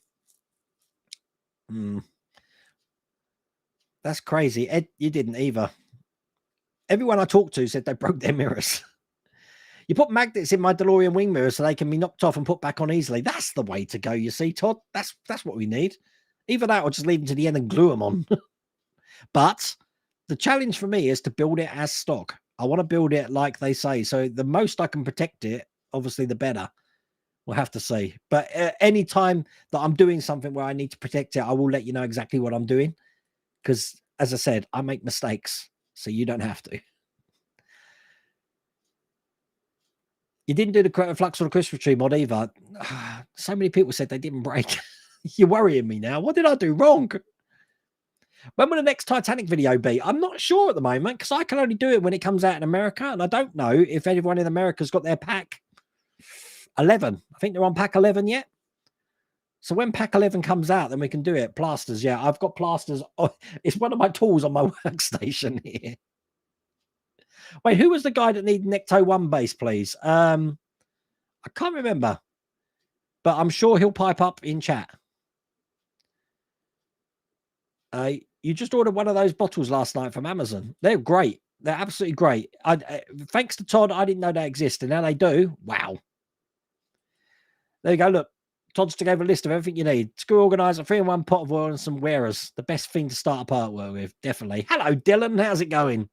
That's crazy. Ed, you didn't either. Everyone I talked to said they broke their mirrors. You put magnets in my DeLorean wing mirrors so they can be knocked off and put back on easily. That's the way to go, you see, Todd. That's what we need. Either that or just leave them to the end and glue them on. But the challenge for me is to build it as stock. I want to build it like they say. So the most I can protect it, obviously, the better. We'll have to see. But any time that I'm doing something where I need to protect it, I will let you know exactly what I'm doing. Because, as I said, I make mistakes. So you don't have to. You didn't do the flux or the Christmas tree mod either. So many people said they didn't break. You're worrying me now. What did I do wrong? When will the next Titanic video be? I'm not sure at the moment because I can only do it when it comes out in America. And I don't know if anyone in America's got their pack 11. I think they're on pack 11 yet. So when pack 11 comes out, then we can do it. Plasters, yeah. I've got plasters. Oh, it's one of my tools on my workstation here. Wait, who was the guy that needed Necto 1 base, please? I can't remember. But I'm sure he'll pipe up in chat. You just ordered one of those bottles last night from Amazon. They're great. They're absolutely great. Thanks to Todd, I didn't know they existed. Now they do. Wow. There you go. Look, Todd's to give a list of everything you need. Screw organizer, 3-in-1 pot of oil and some wearers. The best thing to start a artwork with, definitely. Hello, Dylan. How's it going?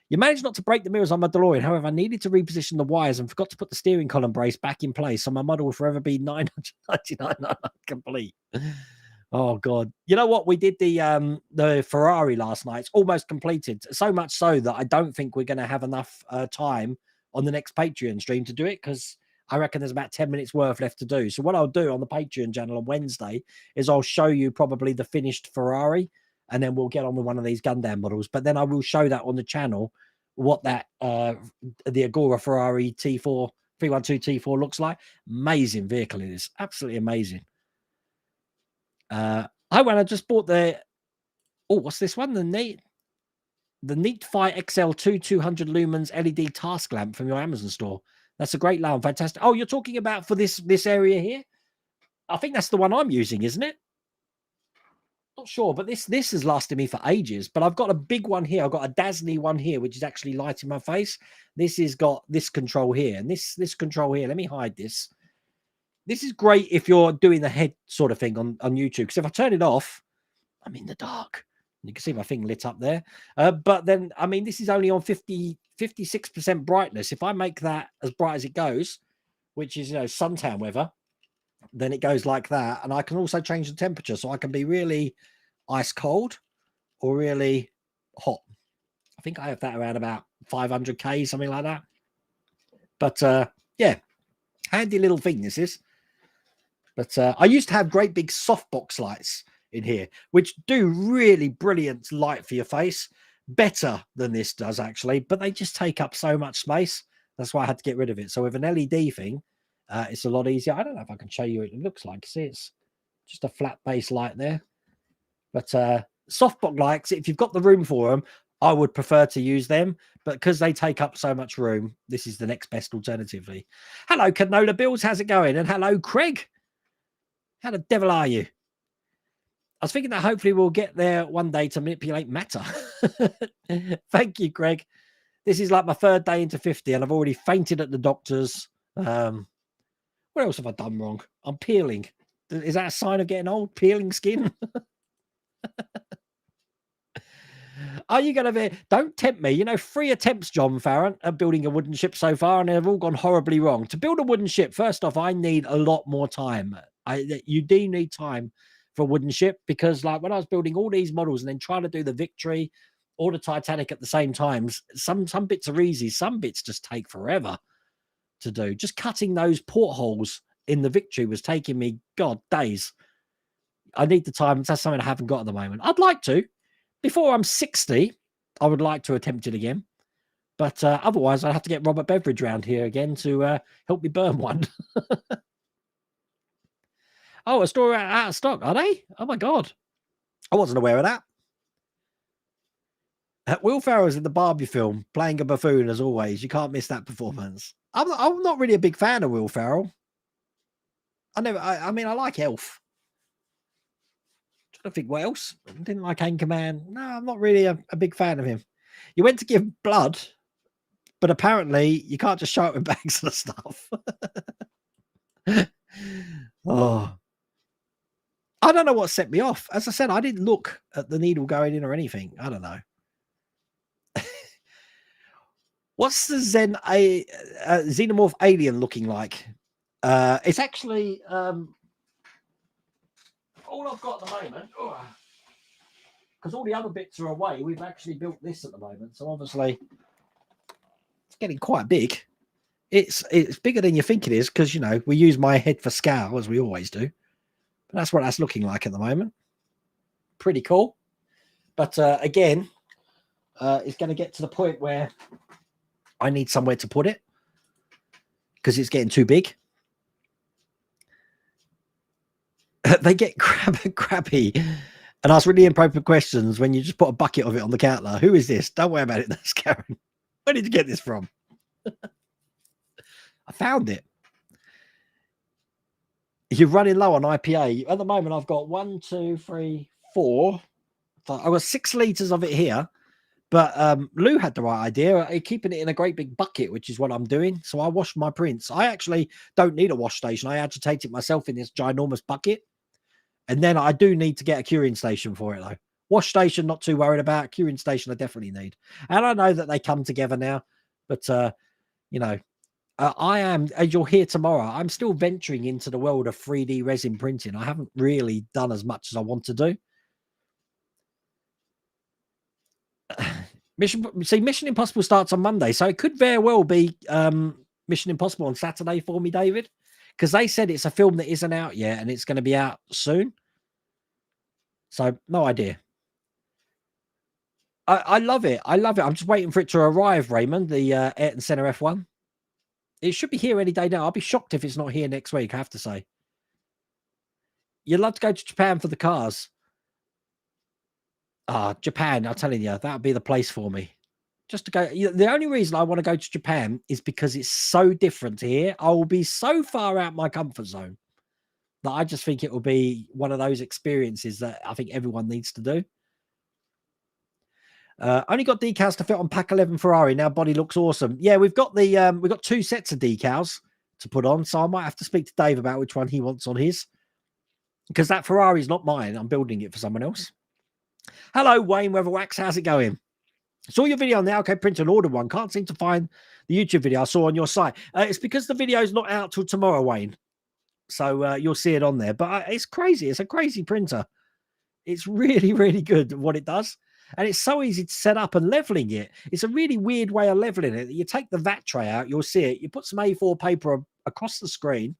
You managed not to break the mirrors on my DeLorean. However, I needed to reposition the wires and forgot to put the steering column brace back in place. So my model will forever be $999 complete. Oh, God. You know what? We did the Ferrari last night. It's almost completed. So much so that I don't think we're going to have enough time on the next Patreon stream to do it because I reckon there's about 10 minutes worth left to do. So what I'll do on the Patreon channel on Wednesday is I'll show you probably the finished Ferrari and then we'll get on with one of these Gundam models. But then I will show that on the channel what that the Agora Ferrari T4 312 T4 looks like. Amazing vehicle it is. Absolutely amazing. I just bought what's this one? The Neat Fi XL2 200 lumens LED task lamp from your Amazon store. That's a great lamp. Fantastic. Oh, you're talking about for this area here? I think that's the one I'm using, isn't it? Not sure, but this has lasted me for ages. But I've got a big one here. I've got a Dazzly one here, which is actually lighting my face. This has got this control here, and this control here. Let me hide this. This is great if you're doing the head sort of thing on YouTube, because if I turn it off, I'm in the dark. You can see my thing lit up there. But then, I mean, this is only on 56% brightness. If I make that as bright as it goes, which is, suntan weather, then it goes like that. And I can also change the temperature. So I can be really ice cold or really hot. I think I have that around about 500K, something like that. But yeah, handy little thing this is. But I used to have great big softbox lights in here, which do really brilliant light for your face, better than this does actually, but they just take up so much space. That's why I had to get rid of it. So with an LED thing, it's a lot easier. I don't know if I can show you what it looks like. See, it's just a flat base light there. But softbox lights, if you've got the room for them, I would prefer to use them, but because they take up so much room, this is the next best alternatively. Hello, Canola Bills, how's it going? And hello, Craig. How the devil are you? I was thinking that hopefully we'll get there one day to manipulate matter. Thank you, Greg. This is like my 3rd day into 50 and I've already fainted at the doctor's. What else have I done wrong? I'm peeling. Is that a sign of getting old? Peeling skin? Are you going to be... Don't tempt me. 3 attempts, John Farron, at building a wooden ship so far, and they've all gone horribly wrong. To build a wooden ship, first off, I need a lot more time. You do need time for a wooden ship, because like when I was building all these models and then trying to do the Victory or the Titanic at the same time, some bits are easy, some bits just take forever to do. Just cutting those portholes in the Victory was taking me, God, days. I need the time. That's something I haven't got at the moment. I'd like to. Before I'm 60, I would like to attempt it again. But otherwise, I'd have to get Robert Beveridge around here again to help me burn one. Oh, a store out of stock, are they? Oh, my God. I wasn't aware of that. Will Ferrell's in the Barbie film, playing a buffoon as always. You can't miss that performance. I'm not really a big fan of Will Ferrell. I mean, I like Elf. I think what else? I didn't like Anchorman. No, I'm not really a big fan of him. You went to give blood, but apparently you can't just show up in bags of stuff. Oh, I don't know what set me off. As I said, I didn't look at the needle going in or anything. I don't know. What's the xenomorph alien looking like? It's actually all I've got at the moment, because all the other bits are away. We've actually built this at the moment, so obviously it's getting quite big. It's bigger than you think it is, because we use my head for scale as we always do. But that's what that's looking like at the moment. Pretty cool. But again, it's going to get to the point where I need somewhere to put it because it's getting too big. They get crappy and ask really inappropriate questions when you just put a bucket of it on the counter. Who is this? Don't worry about it. That's Karen. Where did you get this from? I found it. You're running low on IPA. At the moment, I've got 1, 2, 3, 4. I've got 6 litres of it here. But Lou had the right idea, keeping it in a great big bucket, which is what I'm doing. So I wash my prints. I actually don't need a wash station. I agitate it myself in this ginormous bucket. And then I do need to get a curing station for it, though. Wash station, not too worried about. Curing station, I definitely need. And I know that they come together now. But, I am, as you'll hear tomorrow, I'm still venturing into the world of 3D resin printing. I haven't really done as much as I want to do. Mission Impossible starts on Monday, so it could very well be Mission Impossible on Saturday for me, David, because they said it's a film that isn't out yet and it's going to be out soon. So no idea. I love it. I love it. I'm just waiting for it to arrive, Raymond, the Ayrton Senna F1. It should be here any day now. I'll be shocked if it's not here next week, I have to say. You'd love to go to Japan for the cars. Japan, I'm telling you, that would be the place for me. Just to go. The only reason I want to go to Japan is because it's so different to here. I will be so far out my comfort zone that I just think it will be one of those experiences that I think everyone needs to do. Only got decals to fit on Pack 11 Ferrari. Now body looks awesome. Yeah, we've got the we've got 2 sets of decals. to put on. So I might have to speak to Dave about which one he wants on his. Because that Ferrari is not mine. I'm building it for someone else. Hello, Wayne Weatherwax. How's it going? Saw your video on the OK printer and ordered one. Can't seem to find the YouTube video I saw on your site. It's because the video is not out till tomorrow, Wayne. So you'll see it on there. But it's crazy. It's a crazy printer. It's really, really good at what it does. And it's so easy to set up, and leveling it. It's a really weird way of leveling it. You take the VAT tray out, you'll see it. You put some A4 paper across the screen,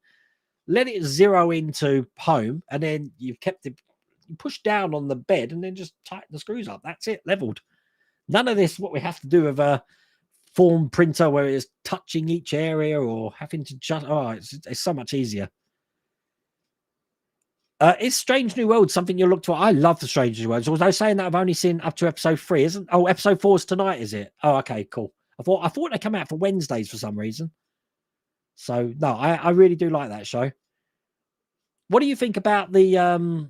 let it zero into home, and then you've kept it, you push down on the bed and then just tighten the screws up. That's it, leveled. None of this, what we have to do with a form printer where it's touching each area or having to just, it's so much easier. Is Strange New World something you look to? I love the Strange New World. Was I saying that I've only seen up to episode 3? Isn't? Oh, episode 4 is tonight, is it? Oh, okay, cool. I thought they come out for Wednesdays for some reason. So no, I really do like that show. What do you think about the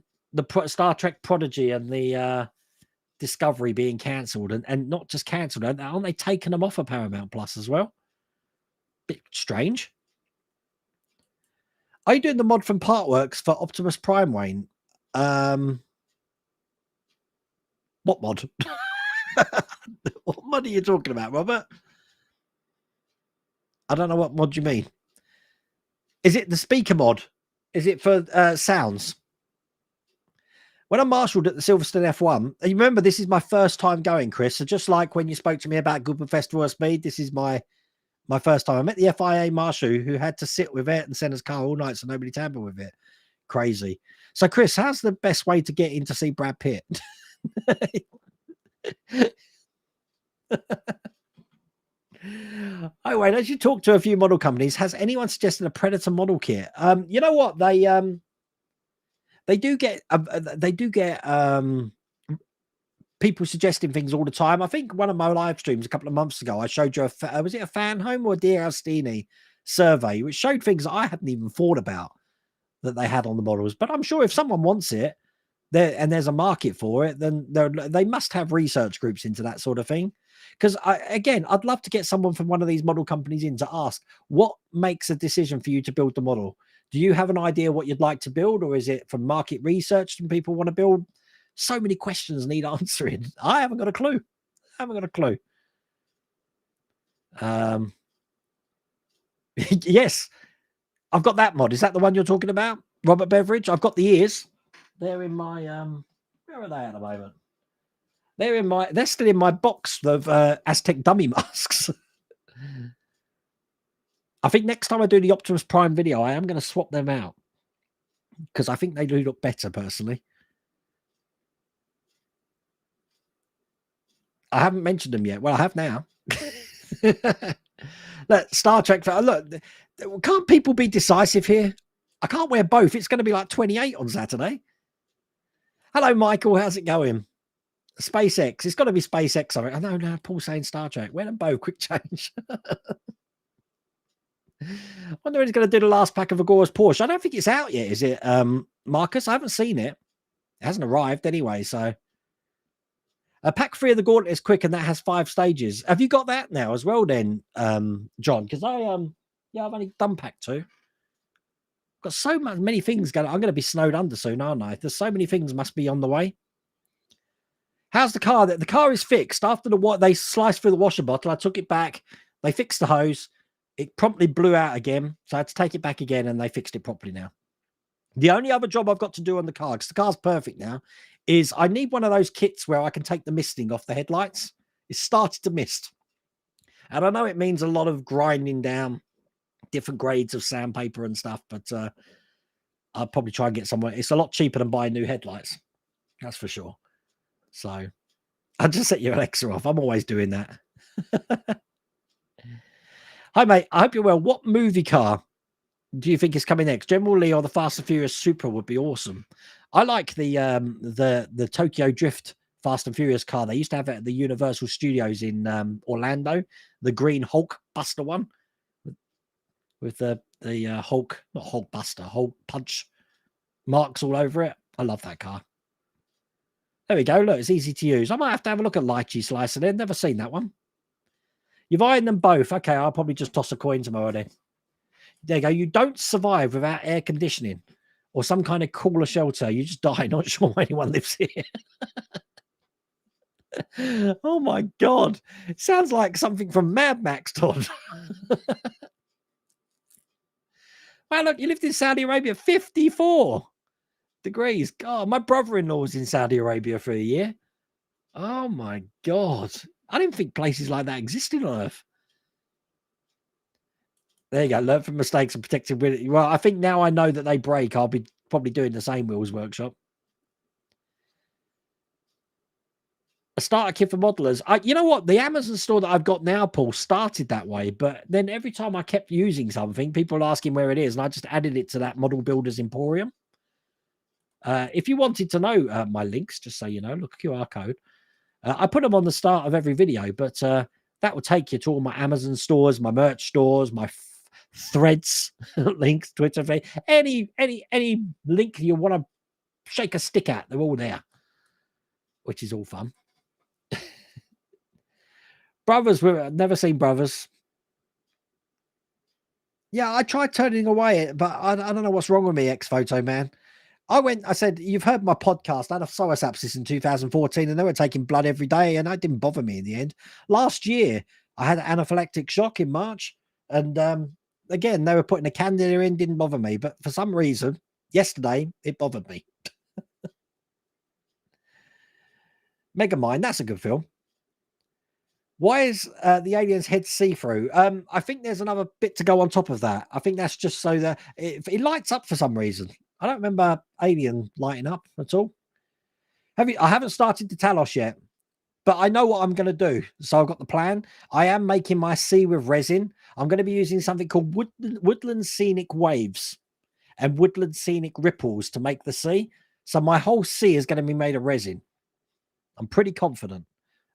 Star Trek Prodigy and the Discovery being cancelled, and not just cancelled? Aren't they taking them off of Paramount Plus as well? Bit strange. Are you doing the mod from Partworks for Optimus Prime, Wayne? What mod? What mod are you talking about, Robert? I don't know what mod you mean. Is it the speaker mod? Is it for sounds? When I marshaled at the Silverstone F1, you remember this is my first time going, Chris. So just like when you spoke to me about Goodwood Festival of Speed, this is my first time. I met the FIA marshal who had to sit with Ayrton Senna's car all night so nobody tampered with it. Crazy. So, Chris, how's the best way to get in to see Brad Pitt? Oh, wait, as you talk to a few model companies, has anyone suggested a Predator model kit? You know what? They do get people suggesting things all the time. I think one of my live streams a couple of months ago, I showed you was it a fan home or a Dear Alstini survey, which showed things I hadn't even thought about that they had on the models. But I'm sure if someone wants it and there's a market for it, then they must have research groups into that sort of thing. Because I'd love to get someone from one of these model companies in to ask, what makes a decision for you to build the model? Do you have an idea what you'd like to build, or is it from market research and people want to build? So many questions need answering. I haven't got a clue. Yes, I've got that mod. Is that the one you're talking about, Robert Beveridge? I've got the ears. They're in my where are they at the moment? They're still in my box of Aztec dummy masks. I think next time I do the Optimus Prime video, I am going to swap them out because I think they do look better personally. I haven't mentioned them yet. Well, I have now. Look, Star Trek. Look, can't people be decisive here? I can't wear both. It's going to be like 28 on Saturday. Hello, Michael. How's it going? SpaceX. It's got to be SpaceX. I know. No, Paul saying Star Trek. Wear them both. Quick change. I wonder when he's going to do the last pack of Agora's Porsche. I don't think it's out yet, is it, Marcus? I haven't seen it. It hasn't arrived anyway, so. Pack 3 of the Gauntlet is quick, and that has 5 stages. Have you got that now as well, then, John? Because I've only done pack 2. Got so many things going. I'm going to be snowed under soon, aren't I? There's so many things must be on the way. How's the car? The car is fixed. After they sliced through the washer bottle, I took it back. They fixed the hose. It promptly blew out again, so I had to take it back again, and they fixed it properly now. The only other job I've got to do on the car, because the car's perfect now, is I need one of those kits where I can take the misting off the headlights. It started to mist. And I know it means a lot of grinding down different grades of sandpaper and stuff, but I'll probably try and get somewhere. It's a lot cheaper than buying new headlights. That's for sure. So I'll just set your Alexa off. I'm always doing that. Hi, mate. I hope you're well. What movie car do you think is coming next? General Lee or the Fast and Furious Supra would be awesome. I like the Tokyo Drift Fast and Furious car. They used to have it at the Universal Studios in Orlando, the green Hulk Buster one with the Hulk, not Hulk Buster, Hulk Punch marks all over it. I love that car. There we go. Look, it's easy to use. I might have to have a look at Lychee Slicer then. Never seen that one. You've eyeing them both. Okay, I'll probably just toss a coin tomorrow then. There you go. You don't survive without air conditioning or some kind of cooler shelter. You just die. Not sure why anyone lives here. Oh my God. It sounds like something from Mad Max, Todd. Wow, look, you lived in Saudi Arabia, 54 degrees. God, my brother-in-law was in Saudi Arabia for a year. Oh my God. I didn't think places like that existed on Earth. There you go. Learn from mistakes and protect ability. Well, I think now I know that they break, I'll be probably doing the same Wheels Workshop. A starter kit for modelers. You know what? The Amazon store that I've got now, Paul, started that way. But then every time I kept using something, people were asking where it is. And I just added it to that Model Builders Emporium. If you wanted to know my links, just so you know, look, QR code. I put them on the start of every video, but that will take you to all my Amazon stores, my merch stores, my threads links, Twitter feed, any link you want to shake a stick at, they're all there, which is all fun. Brothers, we've never seen Brothers. Yeah, I tried turning away, but I don't know what's wrong with me, X-Photo Man. I said, you've heard my podcast. I had a psoas abscess in 2014 and they were taking blood every day and that didn't bother me in the end. Last year, I had an anaphylactic shock in March and again, they were putting a cannula in, didn't bother me. But for some reason, yesterday, it bothered me. Megamind, that's a good film. Why is the alien's head see-through? I think there's another bit to go on top of that. I think that's just so that it lights up for some reason. I don't remember Alien lighting up at all. I haven't started the Talos yet, but I know what I'm going to do. So I've got the plan. I am making my sea with resin. I'm going to be using something called Woodland Scenic Waves and Woodland Scenic Ripples to make the sea. So my whole sea is going to be made of resin. I'm pretty confident.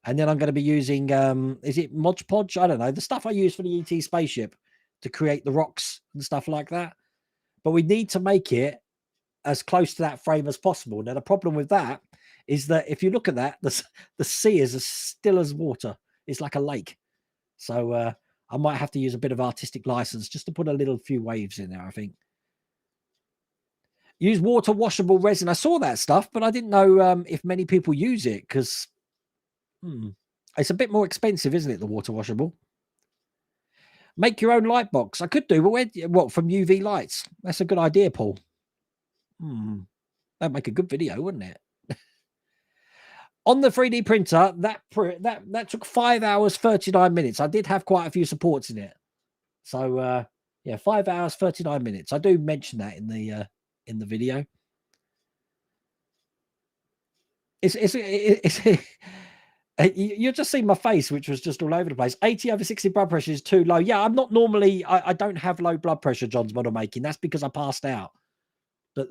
And then I'm going to be using, is it Mod Podge? I don't know. The stuff I use for the ET spaceship to create the rocks and stuff like that. But we need to make it as close to that frame as possible. Now, the problem with that is that if you look at that, the sea is as still as water. It's like a lake. So I might have to use a bit of artistic license just to put a little few waves in there, I think. Use water washable resin. I saw that stuff, but I didn't know if many people use it because it's a bit more expensive, isn't it? The water washable. Make your own light box. I could do, but what, from UV lights? That's a good idea, Paul. That'd make a good video, wouldn't it? On the 3D printer, that took 5 hours 39 minutes. I did have quite a few supports in it, so yeah, 5 hours 39 minutes. I do mention that in the video. You'll just see my face, which was just all over the place. 80/60 blood pressure is too low. Yeah, I'm not normally. I don't have low blood pressure, John's model making. That's because I passed out. But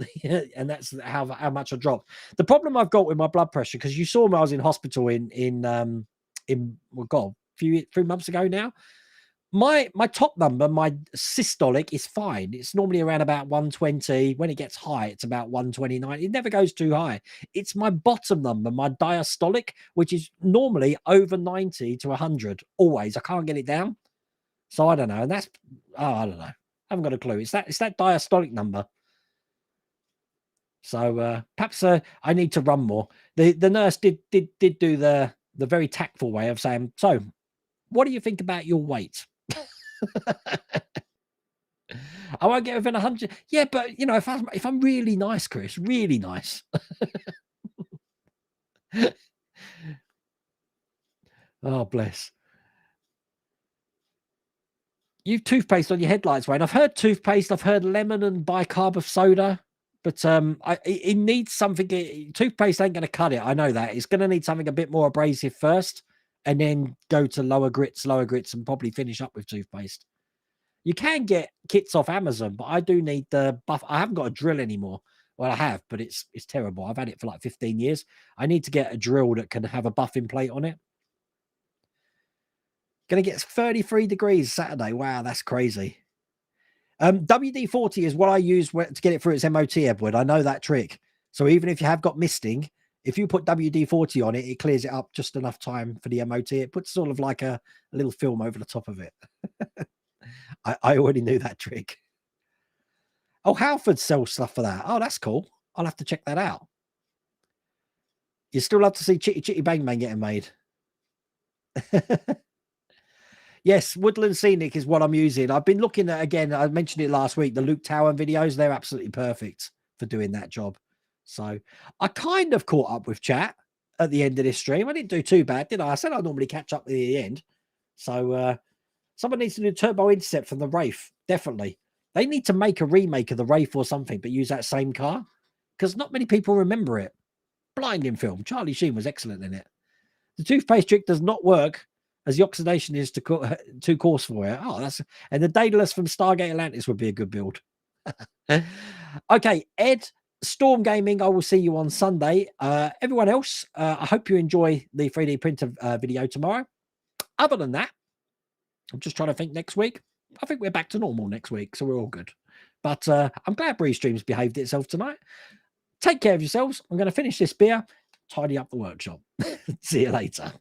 and that's how much I dropped. The problem I've got with my blood pressure, because you saw me, I was in hospital in well, God, 3 months ago now. My top number, my systolic, is fine. It's normally around about 120. When it gets high, it's about 129. It never goes too high. It's my bottom number, my diastolic, which is normally over 90 to 100. Always. I can't get it down. So I don't know. And that's, I don't know. I haven't got a clue. It's that diastolic number. So perhaps I need to run more. The nurse did do the very tactful way of saying, so what do you think about your weight? I won't get within 100. Yeah, but you know, if I'm really nice, Chris, really nice. Oh, bless. You've toothpaste on your headlights, Wayne. I've heard toothpaste. I've heard lemon and bicarb of soda. But it needs something. Toothpaste ain't going to cut it. I know that. It's going to need something a bit more abrasive first, and then go to lower grits, and probably finish up with toothpaste. You can get kits off Amazon, but I do need the buff. I haven't got a drill anymore. Well, I have, but it's terrible. I've had it for like 15 years. I need to get a drill that can have a buffing plate on it. Going to get 33 degrees Saturday. Wow, that's crazy. WD-40 is what I use to get it through its MOT, Edward. I know that trick. So even if you have got misting, if you put WD-40 on it, it clears it up just enough time for the MOT. It puts sort of like a little film over the top of it. I already knew that trick. Oh, Halford sells stuff for that. Oh, that's cool. I'll have to check that out. You still love to see Chitty Chitty Bang Bang getting made. Yes, Woodland Scenic is what I'm using. I've been looking at, again, I mentioned it last week, the Luke Tower videos. They're absolutely perfect for doing that job. So I kind of caught up with chat at the end of this stream. I didn't do too bad, did I? I said I normally catch up at the end. So someone needs to do Turbo Intercept from the Wraith. Definitely. They need to make a remake of the Wraith or something, but use that same car, because not many people remember it. Blinding film. Charlie Sheen was excellent in it. The toothpaste trick does not work, as the oxidation is too coarse for it. Oh, and the Daedalus from Stargate Atlantis would be a good build. Okay, Ed, Storm Gaming, I will see you on Sunday. Everyone else, I hope you enjoy the 3D printer video tomorrow. Other than that, I'm just trying to think next week. I think we're back to normal next week, so we're all good. But I'm glad Bree Streams behaved itself tonight. Take care of yourselves. I'm going to finish this beer, tidy up the workshop. See you later.